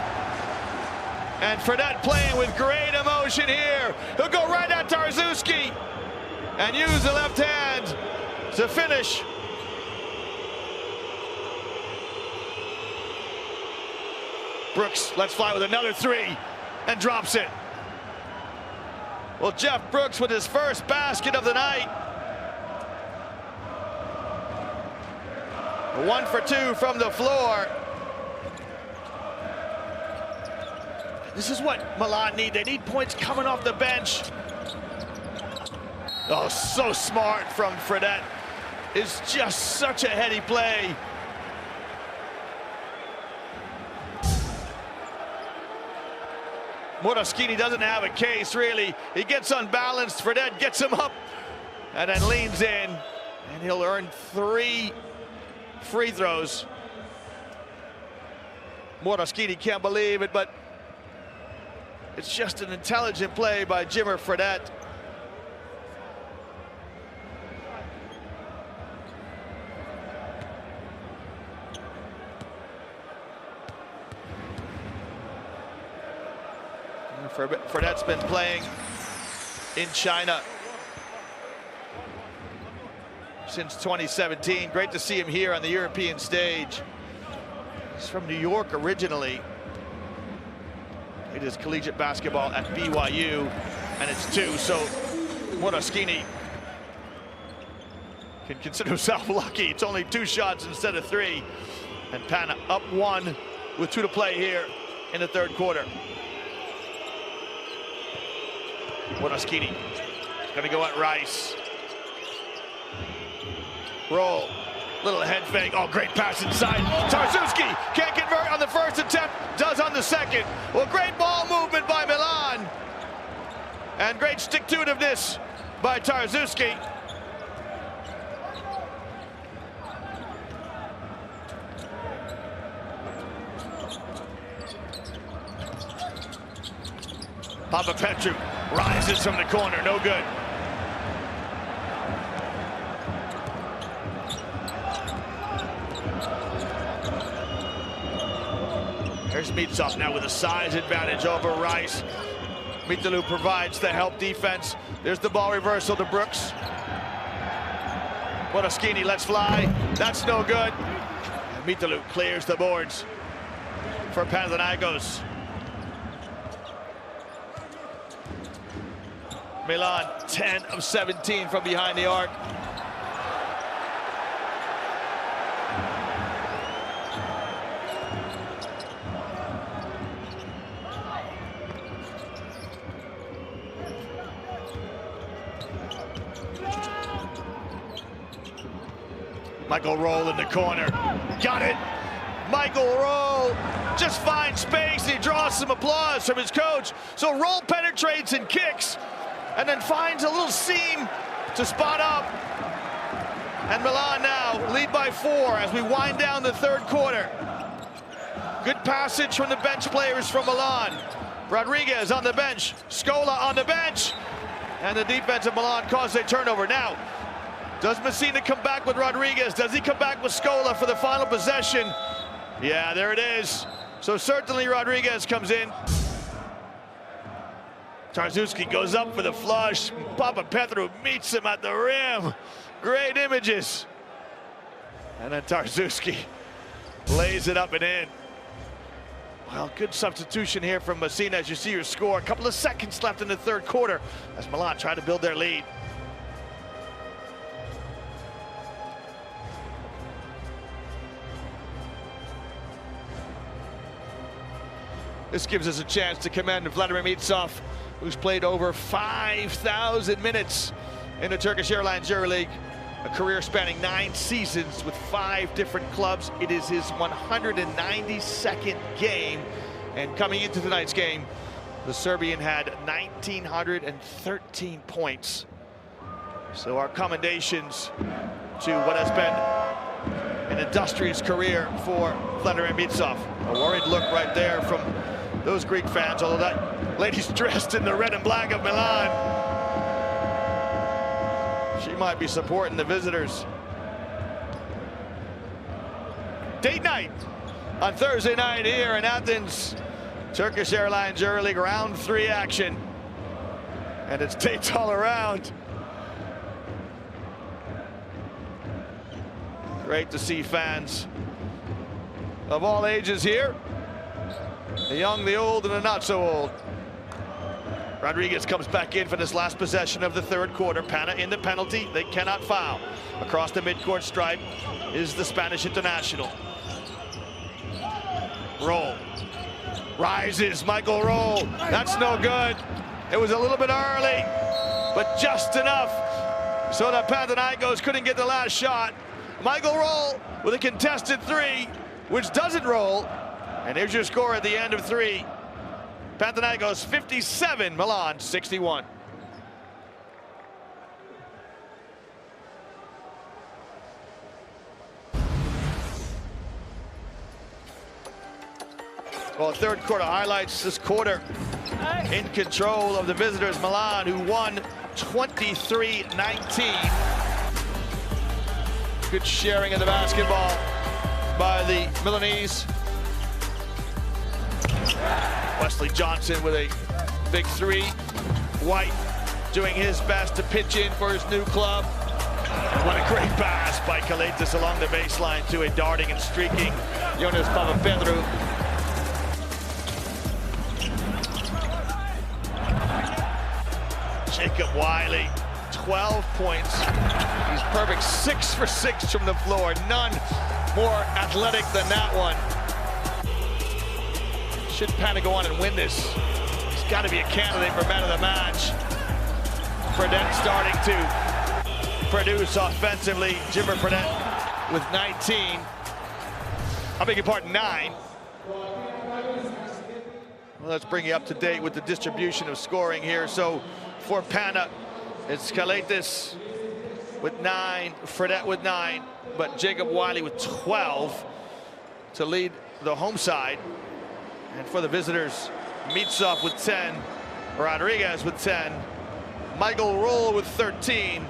Speaker 2: And Fredette playing with great emotion here. He'll go right at Tarczewski and use the left hand to finish. Brooks lets fly with another three. and drops it. Well, Jeff Brooks with his first basket of the night. 1 for 2 from the floor. This is what Milan need. They need points coming off the bench. Oh, so smart from Fredette. It's just such a heady play. Moraschini doesn't have a case, really. He gets unbalanced. Fredette gets him up and then leans in, and he'll earn 3 free throws. Moraschini can't believe it, but it's just an intelligent play by Jimmer Fredette. Fredette's been playing in China since 2017. Great to see him here on the European stage. He's from New York originally. It is collegiate basketball at BYU, and it's 2. So Moraschini can consider himself lucky. It's only 2 shots instead of 3. And Pana up 1 with 2 to play here in the third quarter. Moraschini is going to go at Rice. Roll. Little head fake. Oh, great pass inside. Tarczewski can't convert on the first attempt. Does on the second. Well, great ball movement by Milan. And great stick-to-itiveness by Tarczewski. Papapetru rises from the corner. No good. Here's Mitsov now with a size advantage over Rice. Mitalu provides the help defense. There's the ball reversal to Brooks. Moraschini lets fly. That's no good. And Mitalu clears the boards for Panathinaikos. Milan 10 of 17 from behind the arc. Michael Roll in the corner. Got it. Michael Roll just finds space. He draws some applause from his coach. So Roll penetrates and kicks, and then finds a little seam to spot up. And Milan now lead by 4 as we wind down the third quarter. Good passage from the bench players from Milan. Rodriguez on the bench, Scola on the bench, and the defense of Milan caused a turnover. Now, does Messina come back with Rodriguez? Does he come back with Scola for the final possession? Yeah, there it is. So certainly Rodriguez comes in. Tarczewski goes up for the flush. Papapetru meets him at the rim. Great images. And then Tarczewski lays it up and in. Well, good substitution here from Messina as you see your score. A couple of seconds left in the third quarter as Milan try to build their lead. This gives us a chance to commend Vladimir Mitsov, who's played over 5,000 minutes in the Turkish Airlines Euroleague, a career spanning 9 seasons with 5 different clubs. It is his 192nd game, and coming into tonight's game, the Serbian had 1,913 points. So our commendations to what has been an industrious career for Vladimir Mitsov. A worried look right there from those Greek fans, although that lady's dressed in the red and black of Milan. She might be supporting the visitors. Date night on Thursday night here in Athens. Turkish Airlines EuroLeague round 3 action. And it's dates all around. Great to see fans of all ages here. The young, the old, and the not so old. Rodriguez comes back in for this last possession of the third quarter. Pana in the penalty. They cannot foul. Across the midcourt stripe is the Spanish international. Roll. Rises, Michael Roll. That's no good. It was a little bit early, but just enough so that Panathinaikos couldn't get the last shot. Michael Roll with a contested three, which doesn't roll. And here's your score at the end of three. Panathinaikos 57, Milan 61. Well, third quarter highlights this quarter. In control of the visitors, Milan, who won 23-19. Good sharing of the basketball by the Milanese. Wesley Johnson with a big three. White doing his best to pitch in for his new club. And what a great pass by Kalaitis along the baseline to a darting and streaking Jonas Papapetrou. Jacob Wiley, 12 points. He's perfect, 6 for 6 from the floor. None more athletic than that one. Should Pana go on and win this? He's got to be a candidate for man of the match. Fredette starting to produce offensively. Jimmer Fredette with 19. I beg your pardon, 9. Well, let's bring you up to date with the distribution of scoring here. So for Pana, it's Kalaitis with 9, Fredette with 9, but Jacob Wiley with 12 to lead the home side. And for the visitors, Mitsov with 10, Rodriguez with 10, Michael Roll with 13,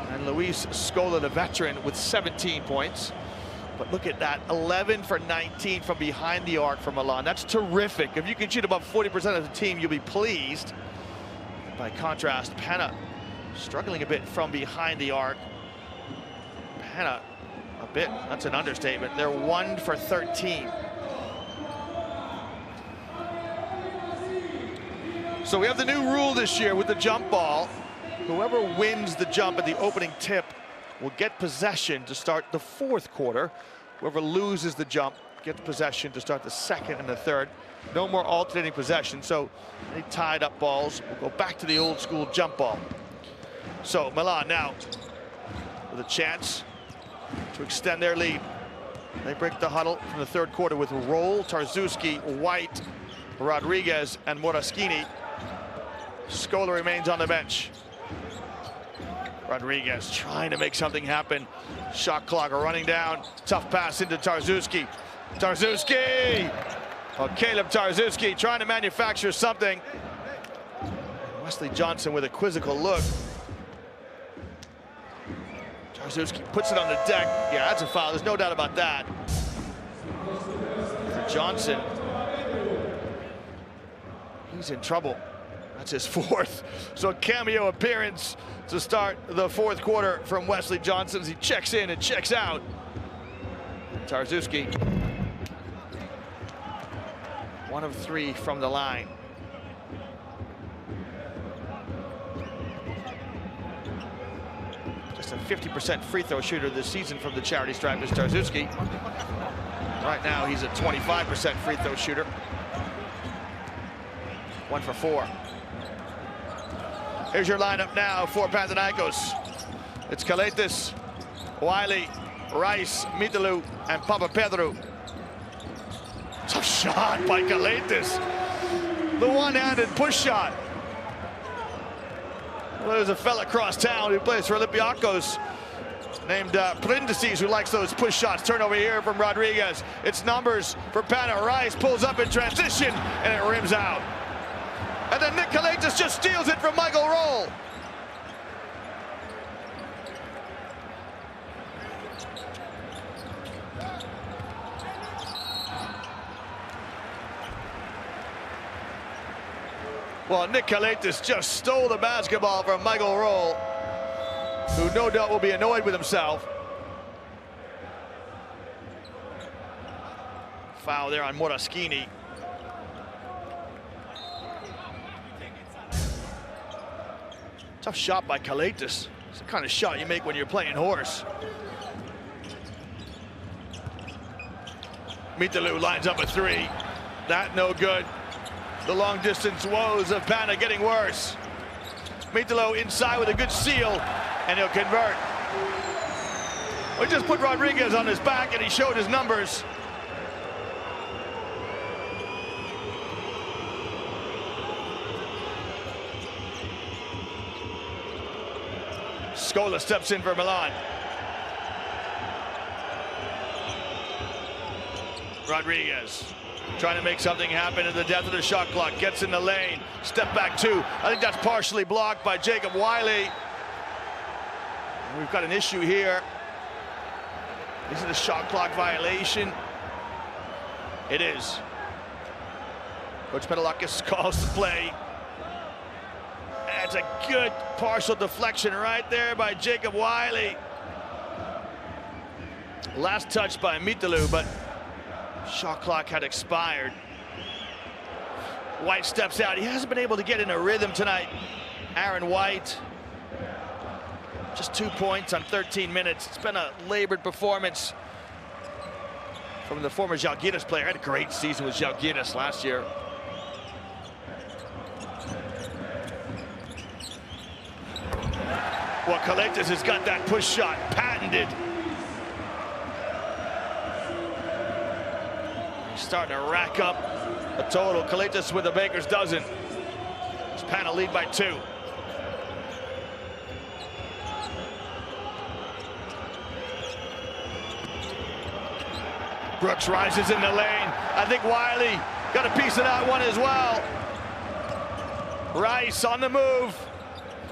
Speaker 2: and Luis Scola, the veteran, with 17 points. But look at that, 11 for 19 from behind the arc for Milan. That's terrific. If you can shoot above 40% of the team, you'll be pleased. By contrast, Pana struggling a bit from behind the arc. Pana, a bit, that's an understatement. They're 1 for 13. So we have the new rule this year with the jump ball. Whoever wins the jump at the opening tip will get possession to start the fourth quarter. Whoever loses the jump gets possession to start the second and the third. No more alternating possession, so any tied up balls will go back to the old school jump ball. So Milan now with a chance to extend their lead. They break the huddle from the third quarter with Roll, Tarczewski, White, Rodriguez, and Moraschini. Scola remains on the bench. Rodriguez trying to make something happen. Shot clock running down. Tough pass into Tarczewski. Tarczewski! Well, Caleb Tarczewski trying to manufacture something. Wesley Johnson with a quizzical look. Tarczewski puts it on the deck. Yeah, that's a foul. There's no doubt about that. For Johnson, he's in trouble. That's his fourth. So a cameo appearance to start the fourth quarter from Wesley Johnson as he checks in and checks out. Tarczewski, 1 of 3 from the line. Just a 50% free throw shooter this season from the charity stripe is Tarczewski. Right now he's a 25% free throw shooter. 1 for 4. Here's your lineup now for Panathinaikos. It's Kalaitis, Wiley, Rice, Mitalu, and Papapetrou. Tough shot by Kalaitis. The one-handed push shot. Well, there's a fella across town who plays for Olympiacos named Prindices, who likes those push shots. Turn over here from Rodriguez. It's numbers for Pana. Rice pulls up in transition, and it rims out. And then Nick Kalaitis just steals it from Michael Roll. Well, Nick Kalaitis just stole the basketball from Michael Roll, who no doubt will be annoyed with himself. Foul there on Moraschini. Tough shot by Kalaitis. It's the kind of shot you make when you're playing horse. Mitalu lines up a three. That no good. The long distance woes of Pana getting worse. Mitalu inside with a good seal, and he'll convert. We just put Rodriguez on his back and he showed his numbers. Scola steps in for Milan. Rodriguez trying to make something happen in the death of the shot clock. Gets in the lane. Step back two. I think that's partially blocked by Jacob Wiley. We've got an issue here. Is it a shot clock violation? It is. Coach Panathinaikos calls the play. That's a good partial deflection right there by Jacob Wiley. Last touch by Mitalu, but shot clock had expired. White steps out. He hasn't been able to get in a rhythm tonight. Aaron White. Just 2 points on 13 minutes. It's been a labored performance from the former Žalgiris player. Had a great season with Žalgiris last year. Well, Kalaitis has got that push shot patented. He's starting to rack up a total. Kalaitis with a baker's dozen. It's Pana lead by 2. Brooks rises in the lane. I think Wiley got a piece of that one as well. Rice on the move.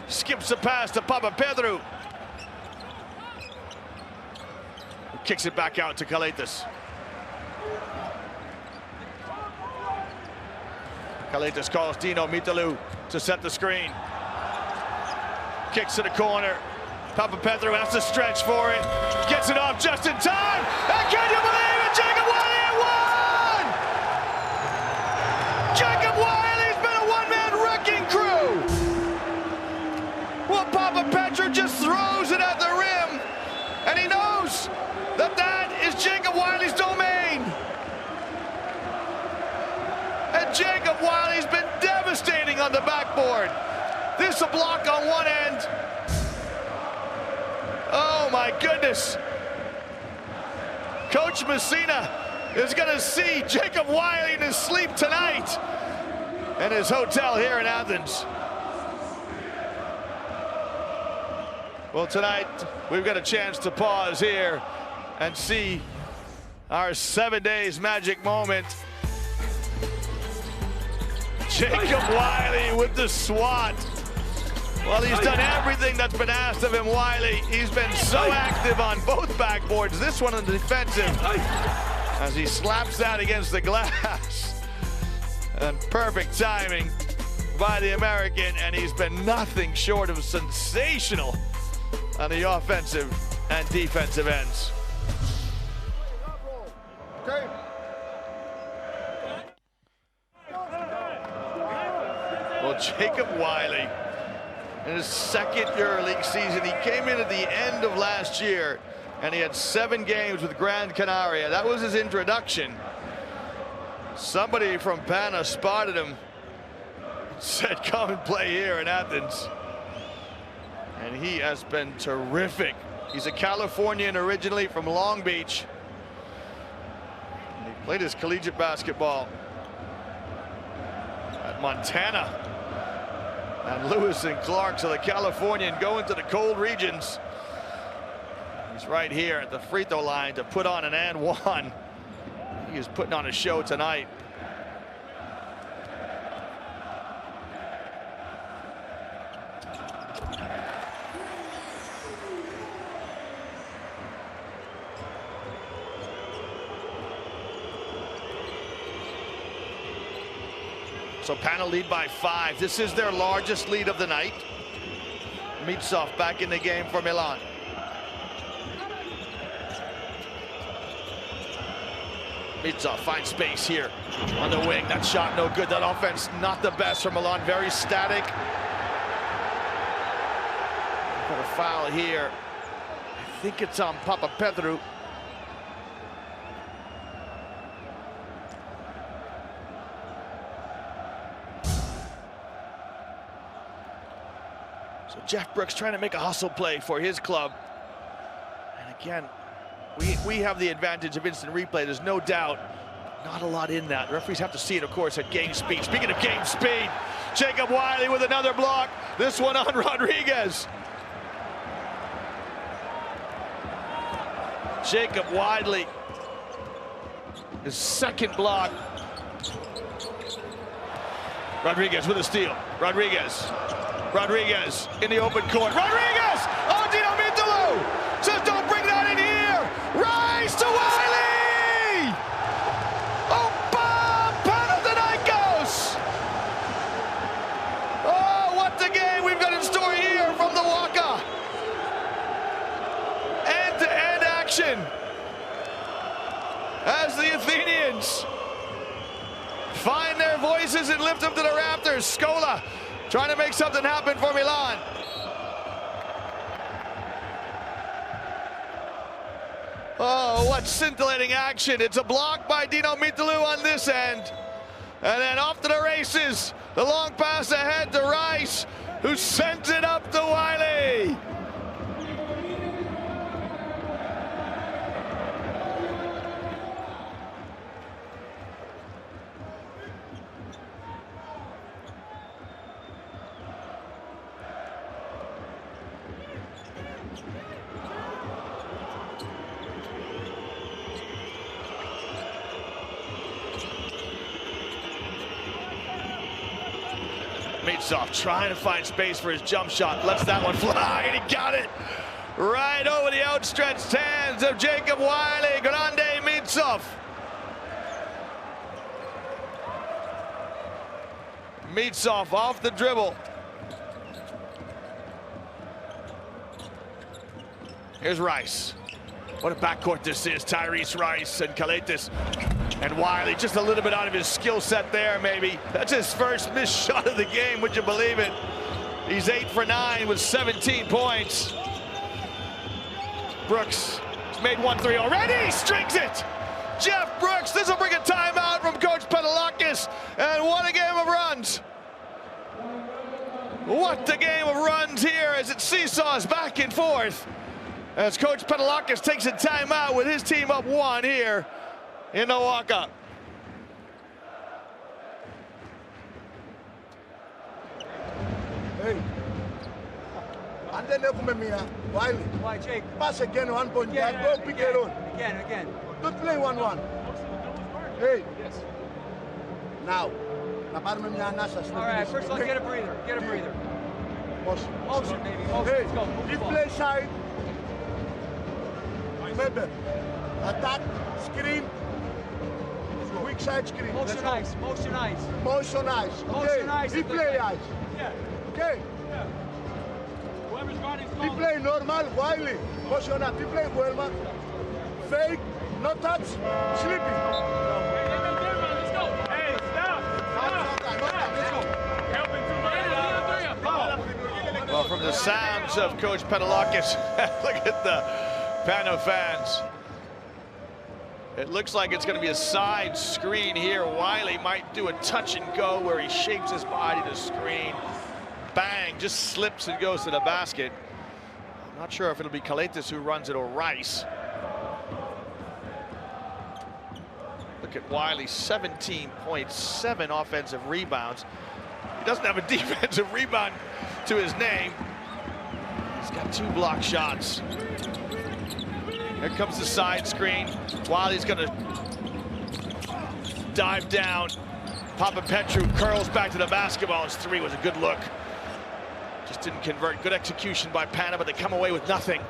Speaker 2: Skips the pass to Papapedreou. Kicks it back out to Kalaitis. Kalaitis calls Dino Mitalu to set the screen. Kicks to the corner. Papapedreou has to stretch for it. Gets it off just in time. And can you believe it? Jacob Wiley at one! Jacob Wiley's been a one-man wrecking crew. Well, Papapedreou just throws it at the rim. And he knows that that is Jacob Wiley's domain. And Jacob Wiley's been devastating on the backboard. This a block on one end. Oh my goodness. Coach Messina is gonna see Jacob Wiley in his sleep tonight in his hotel here in Athens. Well, tonight we've got a chance to pause here and see our 7 days magic moment. Jacob Wiley with the swat. Well, he's done everything that's been asked of him, Wiley. He's been so active on both backboards. This one on the defensive as he slaps that against the glass. And perfect timing by the American, and he's been nothing short of sensational on the offensive and defensive ends.
Speaker 6: Okay.
Speaker 2: Well, Jacob Wiley, in his second Euroleague season, he came in at the end of last year, and he had 7 games with Gran Canaria. That was his introduction. Somebody from Pana spotted him, said, "Come and play here in Athens." And he has been terrific. He's a Californian originally from Long Beach. And he played his collegiate basketball at Montana. And Lewis and Clark, so the Californian going to the cold regions. He's right here at the free throw line to put on an and one. He is putting on a show tonight. So Pana lead by 5. This is their largest lead of the night. Mitsov back in the game for Milan. Mitsov finds space here on the wing. That shot no good. That offense not the best for Milan. Very static. Got a foul here. I think it's on Papapetrou. So Jeff Brooks trying to make a hustle play for his club. And again, we have the advantage of instant replay. There's no doubt. Not a lot in that. The referees have to see it, of course, at game speed. Speaking of game speed, Jacob Wiley with another block. This one on Rodriguez. Jacob Wiley, his second block. Rodriguez with a steal. Rodriguez in the open court. Rodriguez! Oh, Dino Mitulu says don't bring that in here. Rise to Wiley! Oh, Panathinaikos! Oh, what the game we've got in store here from the Waka. End-to-end action as the Athenians find their voices and lift them to the rafters. Scola trying to make something happen for Milan. Oh, what scintillating action. It's a block by Dino Mitulu on this end. And then off to the races. The long pass ahead to Rice, who sends it up to Wiley. Mitsov trying to find space for his jump shot, lets that one fly, and he got it right over the outstretched hands of Jacob Wiley. Grande Mitsov. Mitsov off the dribble. Here's Rice. What a backcourt this is. Tyrese Rice and Kalaitis. And Wiley just a little bit out of his skill set there, maybe. That's his first missed shot of the game, would you believe it? He's 8 for 9 with 17 points. Brooks has made 1-3 already, strings it! Jeff Brooks, this will bring a timeout from Coach Panathinaikos, and what a game of runs. What a game of runs here as it seesaws back and forth. As Coach Panathinaikos takes a timeout with his team up 1 here in the Waka.
Speaker 6: Hey, and then έχουμε μία. Wiley.
Speaker 13: Why, Jake?
Speaker 6: Pass again, 1 point. Go pick it on.
Speaker 13: Again.
Speaker 6: Don't play 1-1. Hey. Yes. Now. Να πάρουμε μια ανάσα.
Speaker 13: All right, first of all, get a breather. Motion, baby. Motion.
Speaker 6: Hey,
Speaker 13: Let's go.
Speaker 6: you play side. Remember, attack, screen, weak side screen.
Speaker 13: Motion ice.
Speaker 6: Okay, he play ice.
Speaker 13: Yeah.
Speaker 6: Okay.
Speaker 13: Yeah. Whoever's guarding
Speaker 6: He play normal, Wiley. Motion up, he play well, man. Fake, no touch, sleeping.
Speaker 13: Let's go. Hey, stop. Let's go.
Speaker 2: Well, from the sounds of Coach Panathinaikos, look at the Pano fans. It looks like it's going to be a side screen here. Wiley might do a touch and go where he shapes his body to screen. Bang, just slips and goes to the basket. I'm not sure if it'll be Kalaitis who runs it or Rice. Look at Wiley, 17 points, 7 offensive rebounds. He doesn't have a defensive rebound to his name. He's got 2 block shots. Here comes the side screen. Wiley's gonna dive down. Papapetrou curls back to the basketball. His 3 was a good look. Just didn't convert. Good execution by Pana, but they come away with nothing.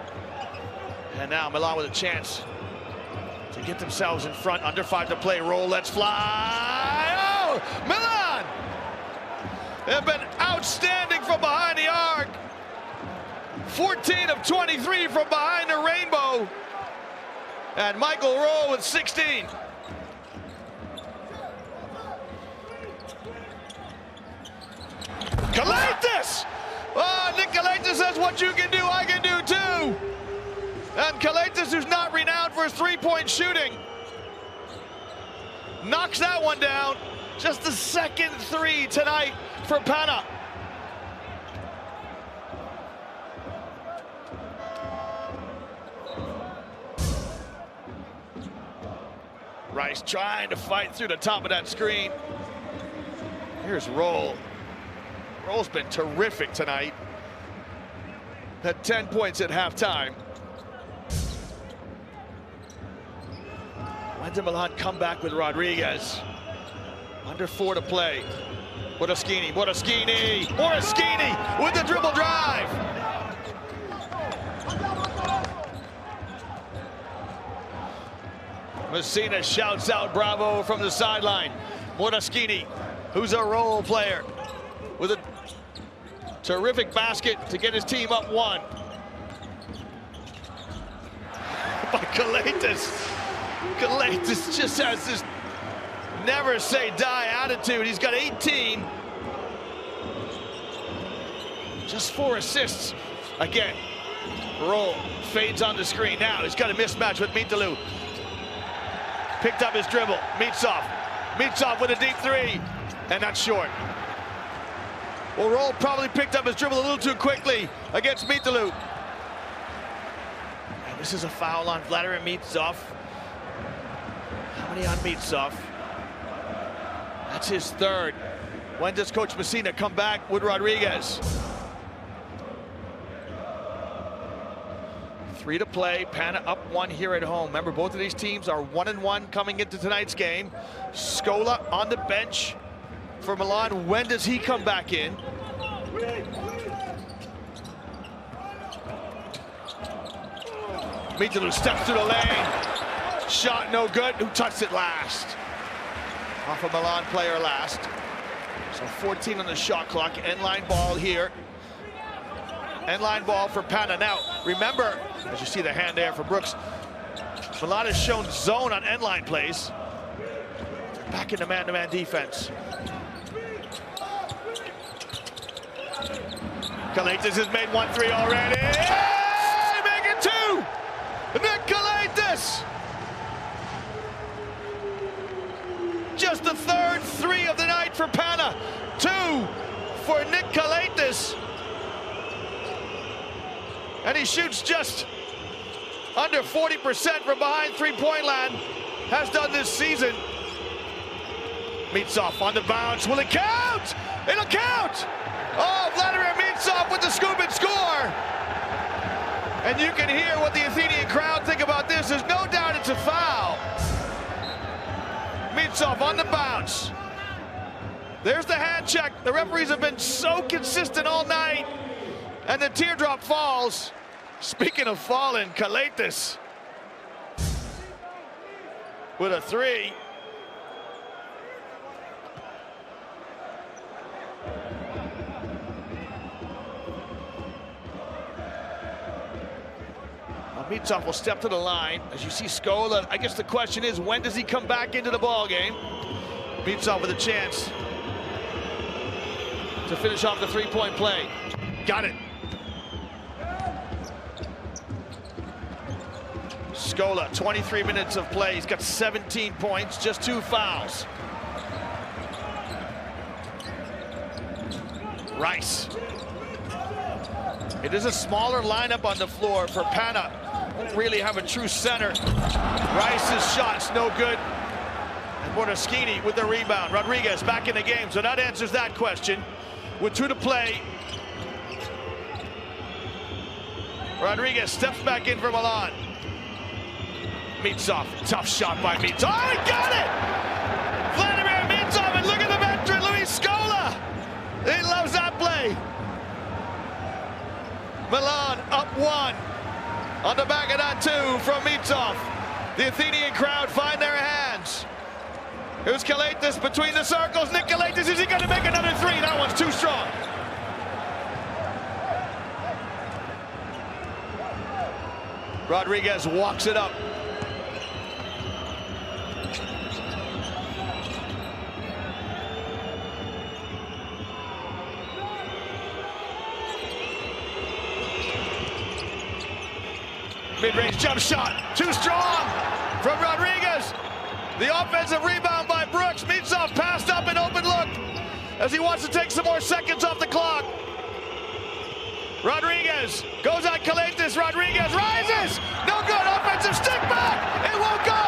Speaker 2: And now Milan with a chance to get themselves in front. Under 5 to play. Roll, let's fly. Oh, Milan have been outstanding from behind the arc. 14 of 23 from behind the rainbow. And Michael Rowe with 16. Kalaitis! Oh, Nick Kalaitis Kalaitis says what you can do, I can do too. And Kalaitis, who's not renowned for his three-point shooting, knocks that one down. Just the second three tonight for Pana. Rice trying to fight through the top of that screen. Here's Roll. Roll's been terrific tonight. Had 10 points at halftime. When did Milan come back with Rodriguez? Under 4 to play. Moraschini with the dribble drive. Messina shouts out bravo from the sideline. Moraschini, who's a role player, with a terrific basket to get his team up 1. By Kalaitis. Kalaitis just has this never say die attitude. He's got 18. Just 4 assists. Again, Roll fades on the screen now. He's got a mismatch with Mitalu. Picked up his dribble. Mitsov with a deep 3. And that's short. Well, Roll probably picked up his dribble a little too quickly against Mitalu. And this is a foul on Vladimir Mitsov. How many on Mitsov? That's his 3rd. When does Coach Messina come back with Rodriguez? 3 to play. Pana up 1 here at home. Remember, both of these teams are 1-1 coming into tonight's game. Scola on the bench for Milan. When does he come back in? Mitalu steps through the lane. Shot no good. Who touched it last? Off a Milan player last. So 14 on the shot clock. End-line ball here. End-line ball for Pana. Now, remember, as you see the hand there for Brooks, Milan has shown zone on end-line plays. Back into man-to-man defense. Kalaitis has made 1-3 already. Hey, make it 2! Nick Kalaitis! Just the 3rd 3 of the night for Pana. 2 for Nick Kalaitis. And he shoots just under 40% from behind three-point land. Has done this season. Mitsov on the bounce. Will it count? It'll count! Oh, Vladimir Mitsov with the scoop and score. And you can hear what the Athenian crowd think about this. There's no doubt it's a foul. Mitsov on the bounce. There's the hand check. The referees have been so consistent all night. And the teardrop falls. Speaking of falling, Kalaitis with a 3. Mitsov will step to the line. As you see Scola, I guess the question is, when does he come back into the ball game? Mitsov with a chance to finish off the three-point play. Got it. Scola, 23 minutes of play. He's got 17 points, just 2 fouls. Rice. It is a smaller lineup on the floor for Pana. Won't really have a true center. Rice's shot's no good. And Moraschini with the rebound. Rodriguez back in the game, so that answers that question. With 2 to play, Rodriguez steps back in for Milan. Mitsov, tough shot by Mitsov. Oh, he got it! Vladimir Mitsov, and look at the veteran, Luis Scola. He loves that play. Milan up 1 on the back of that 2 from Mitsov. The Athenian crowd find their hands. Here's Kalaitis between the circles. Nick Kalaitis, is he going to make another 3? That one's too strong. Rodriguez walks it up. Mid-range jump shot, too strong from Rodriguez. The offensive rebound by Brooks. Mitsov passed up an open look as he wants to take some more seconds off the clock. Rodriguez goes on Kalaitis. Rodriguez rises. No good. Offensive stick back. It won't go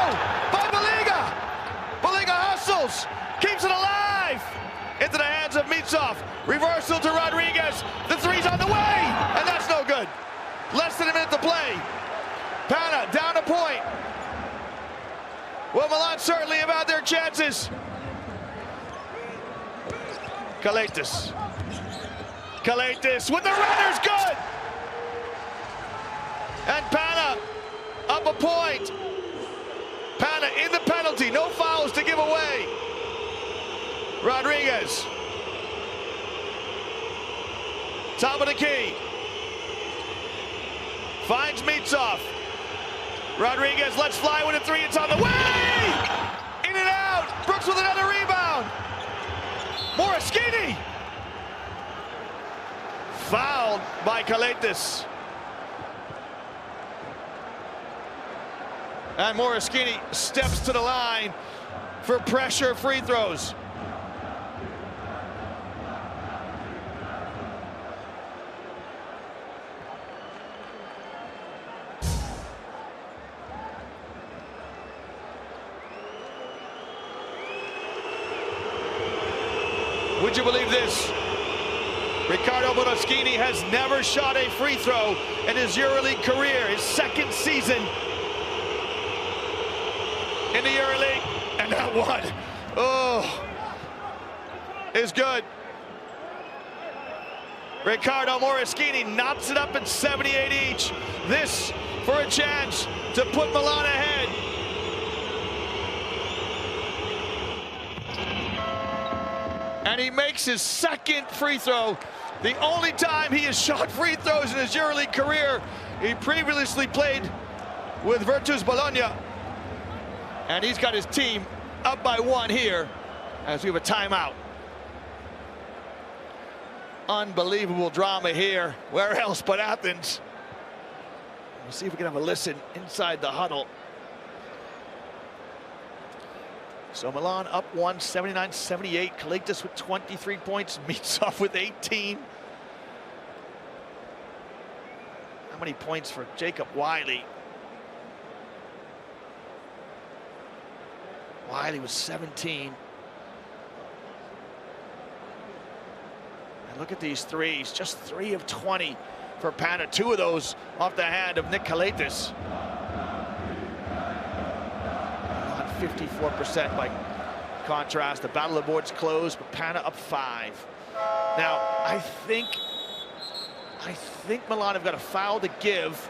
Speaker 2: by Baliga. Baliga hustles. Keeps it alive. Into the hands of Mitsov. Reversal to Rodriguez. The three's on the way. And that's no good. Less than a minute to play. Pana down a point. Well, Milan certainly have had their chances. Kalaitis. Kalaitis with the runners, good! And Pana up a point. Pana in the penalty, no fouls to give away. Rodriguez. Top of the key. Finds Mitsov. Rodriguez lets fly with a three, it's on the way! In and out, Brooks with another rebound. Moraskini. Fouled by Kalaitis. And Moraskini steps to the line for pressure free throws. Would you believe this? Riccardo Moraskini has never shot a free throw in his Euroleague career, his second season in the Euroleague, and that one, is good. Riccardo Moraskini knocks it up at 78 each. This for a chance to put Milan ahead. And he makes his second free throw. The only time he has shot free throws in his EuroLeague career. He previously played with Virtus Bologna. And he's got his team up by one here as we have a timeout. Unbelievable drama here. Where else but Athens? We'll see if we can have a listen inside the huddle. So Milan up 79-78. Kalaitis with 23 points. Mitsov with 18. How many points for Jacob Wiley? Wiley was 17. And look at these threes. Just 3 of 20 for Pana. 2 of those off the hand of Nick Kalaitis. 54% by contrast. The battle of the boards closed, but Pana up 5. Now, I think Milan have got a foul to give.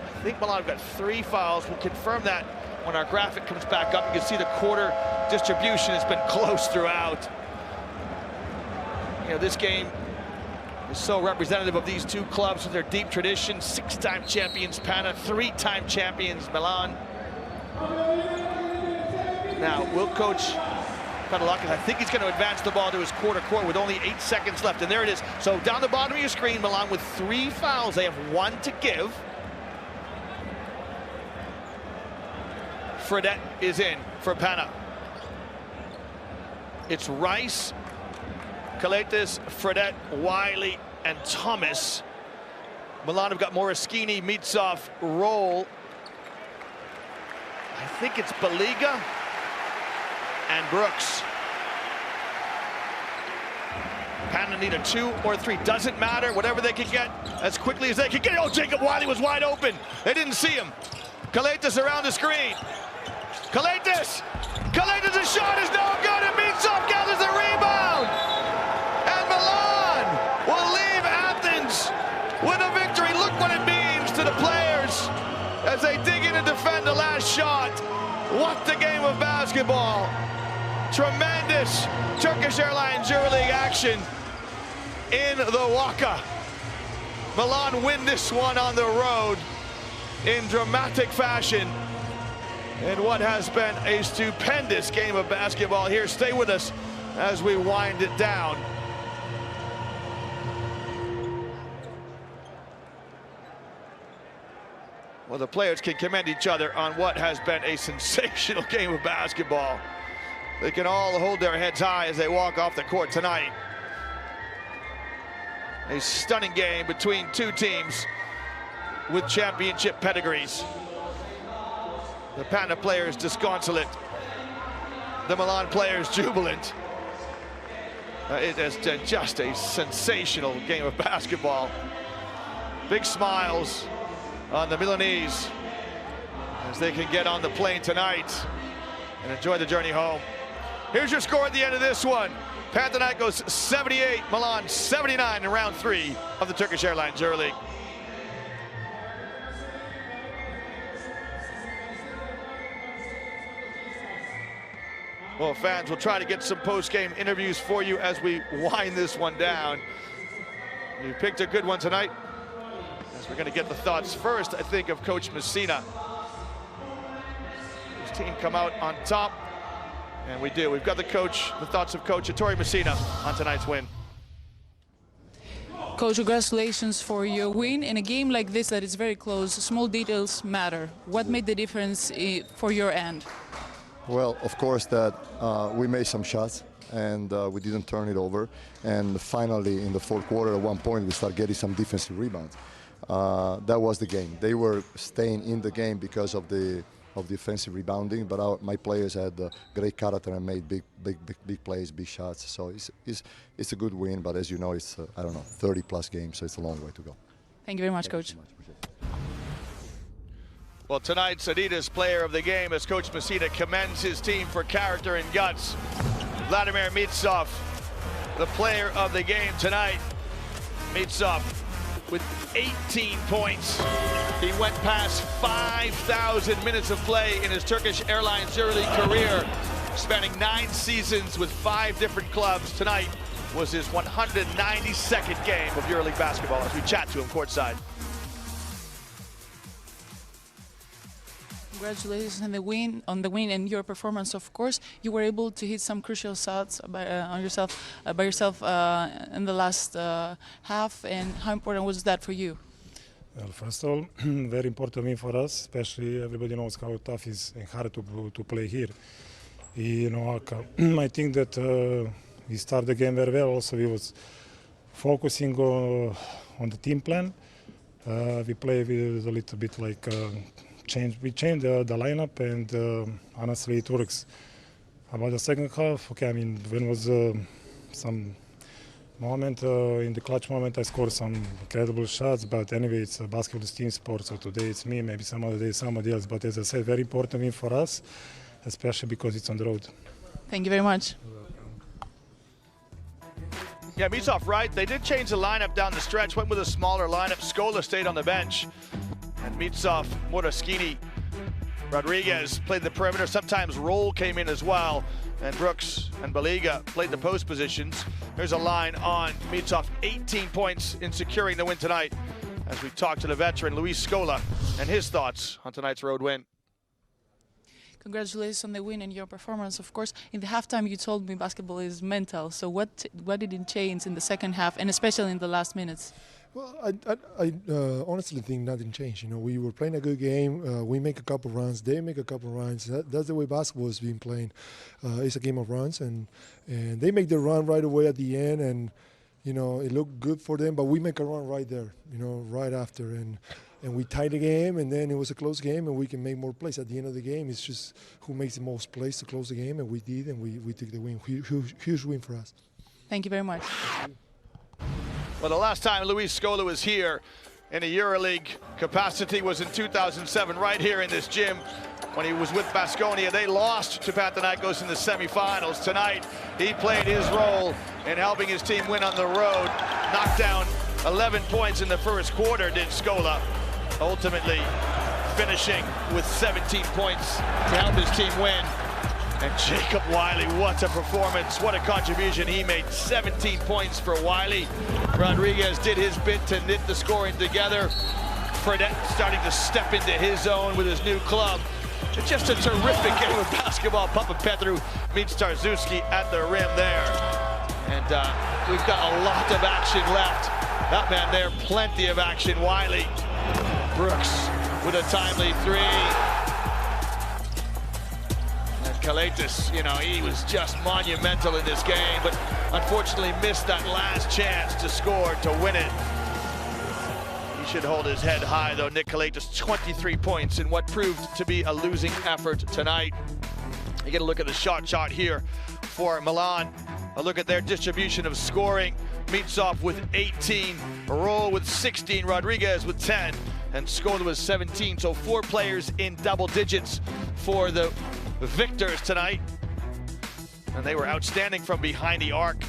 Speaker 2: I think Milan have got 3 fouls. We'll confirm that when our graphic comes back up. You can see the quarter distribution has been close throughout. You know, this game is so representative of these two clubs with their deep tradition. 6-time champions Pana, 3-time champions Milan. Now, will coach Panathinaikos, I think he's going to advance the ball to his quarter court with only 8 seconds left, and there it is. So down the bottom of your screen, Milan with 3 fouls. They have 1 to give. Fredette is in for Pana. It's Rice, Kalaitis, Fredette, Wiley, and Thomas. Milan have got Moraskini, Mitsov, Roll. I think it's Baliga and Brooks. Pana need a 2 or 3, doesn't matter, whatever they can get as quickly as they can get. Oh, Jacob Wiley was wide open. They didn't see him. Kalaitis around the screen. Kalaitis! Kalaitis' shot is no good, and Mitsov gathers the rebound! And Milan will leave Athens with a victory. Look what it means to the players as they dig in and defend the last shot. What a game of basketball. Tremendous Turkish Airlines EuroLeague action in the Waka. Milan win this one on the road in dramatic fashion in what has been a stupendous game of basketball here. Stay with us as we wind it down. Well, the players can commend each other on what has been a sensational game of basketball. They can all hold their heads high as they walk off the court tonight. A stunning game between two teams with championship pedigrees. The Pana players disconsolate. The Milan players jubilant. It is just a sensational game of basketball. Big smiles on the Milanese as they can get on the plane tonight and enjoy the journey home. Here's your score at the end of this one. Panathinaikos 78, Milan 79 in round 3 of the Turkish Airlines Euroleague. Well, fans, we'll try to get some post-game interviews for you as we wind this one down. You picked a good one tonight. As we're going to get the thoughts first, I think, of Coach Messina. His team come out on top, and we do. We've got the thoughts of Coach Ettore Messina on tonight's win.
Speaker 7: Coach, congratulations for your win. In a game like this that is very close, small details matter. What made the difference for your end?
Speaker 3: Well, of course that we made some shots and we didn't turn it over. And finally, in the fourth quarter, at one point, we started getting some defensive rebounds. That was the game. They were staying in the game because of the offensive rebounding, but my players had great character and made big plays, big shots. So it's a good win, but as you know, it's I don't know, 30+ games, so it's a long way to go.
Speaker 7: Thank you very much, Coach.
Speaker 2: Well, tonight's Adidas Player of the Game as Coach Messina commends his team for character and guts. Vladimir Mitsov, the Player of the Game tonight. Mitsov with 18 points. He went past 5,000 minutes of play in his Turkish Airlines EuroLeague career, spanning 9 seasons with 5 different clubs. Tonight was his 192nd game of EuroLeague basketball as we chat to him courtside.
Speaker 7: Congratulations on the win and your performance. Of course, you were able to hit some crucial shots by yourself in the last half. And how important was that for you?
Speaker 8: Well, first of all, very important win for us. Especially everybody knows how tough it is and hard to play here. You know, I think that we started the game very well. Also, we was focusing on the team plan. We play with a little bit like. We changed the lineup, and honestly, it works. About the second half, okay, I mean, when was some moment, in the clutch moment, I scored some incredible shots, but anyway, it's a basketball team sport, so today it's me, maybe some other day somebody else, but as I said, very important win for us, especially because it's on the road.
Speaker 7: Thank you very much.
Speaker 2: Yeah, Mitsov right. They did change the lineup down the stretch, went with a smaller lineup. Scola stayed on the bench. And Mitsov, Moraskini, Rodriguez played the perimeter. Sometimes Roll came in as well. And Brooks and Baliga played the post positions. There's a line on Mitsov, 18 points in securing the win tonight. As we talk to the veteran, Luis Scola, and his thoughts on tonight's road win.
Speaker 7: Congratulations on the win and your performance. Of course, in the halftime, you told me basketball is mental. So what did it change in the second half, and especially in the last minutes?
Speaker 8: Well, I honestly think nothing changed. You know, we were playing a good game. We make a couple runs. They make a couple runs. That's the way basketball is being played. It's a game of runs, and they make the run right away at the end, and you know it looked good for them. But we make a run right there, you know, right after, and we tied the game, and then it was a close game, and we can make more plays at the end of the game. It's just who makes the most plays to close the game, and we did, and we took the win. Huge win for us.
Speaker 7: Thank you very much.
Speaker 2: Well, the last time Luis Scola was here in a EuroLeague capacity was in 2007, right here in this gym when he was with Baskonia. They lost to Panathinaikos in the semifinals. Tonight, he played his role in helping his team win on the road. Knocked down 11 points in the first quarter, did Scola, ultimately finishing with 17 points to help his team win. And Jacob Wiley, what a performance, what a contribution he made. 17 points for Wiley. Rodriguez did his bit to knit the scoring together. Fredette starting to step into his zone with his new club. It's just a terrific game of basketball. Papa Petru meets Tarzuski at the rim there. And we've got a lot of action left. That man there, plenty of action. Wiley, Brooks, with a timely three. And Kalaitis, you know, he was just monumental in this game, but unfortunately missed that last chance to score to win it. He should hold his head high, though. Nick Kalaitis, 23 points in what proved to be a losing effort tonight. You get a look at the shot chart here for Milan. A look at their distribution of scoring. Mitsov with 18, Roll with 16, Rodriguez with 10, and Scola with 17. So 4 players in double digits for the victors tonight. And they were outstanding from behind the arc.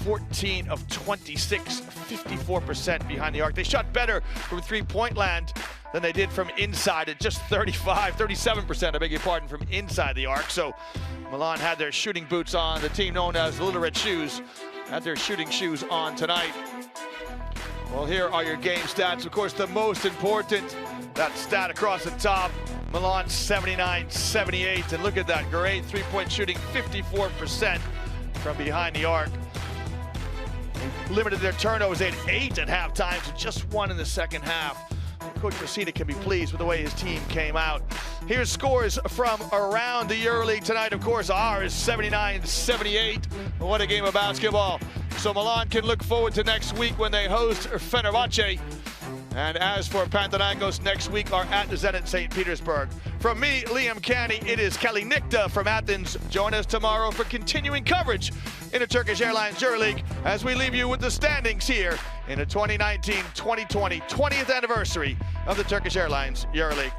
Speaker 2: 14 of 26, 54% behind the arc. They shot better from three-point land than they did from inside at just 37%, I beg your pardon, from inside the arc. So Milan had their shooting boots on. The team known as the Little Red Shoes had their shooting shoes on tonight. Well, here are your game stats. Of course, the most important, that stat across the top, Milan 79-78. And look at that, great three-point shooting, 54% from behind the arc. They limited their turnovers. They had 8 at halftime, so just 1 in the second half. Coach Messina can be pleased with the way his team came out. Here's scores from around the EuroLeague tonight. Of course, ours 79-78. What a game of basketball. So Milan can look forward to next week when they host Fenerbahce. And as for Panathinaikos, next week are at the Zenit St. Petersburg. From me, Liam Canny, it is Kelly Nikta from Athens. Join us tomorrow for continuing coverage in the Turkish Airlines EuroLeague as we leave you with the standings here in the 2019-2020 20th anniversary of the Turkish Airlines EuroLeague.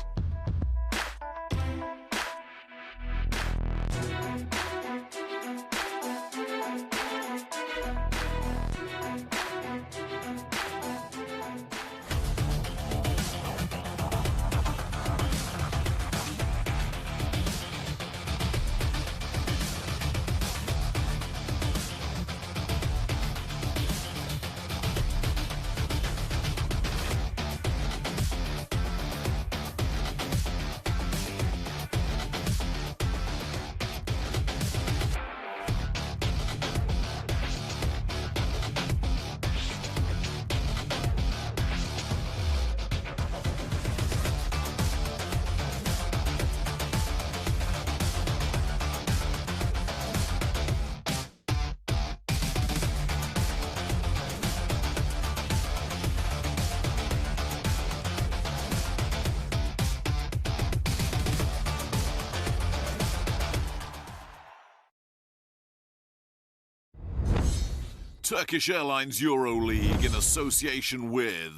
Speaker 1: Turkish Airlines EuroLeague in association with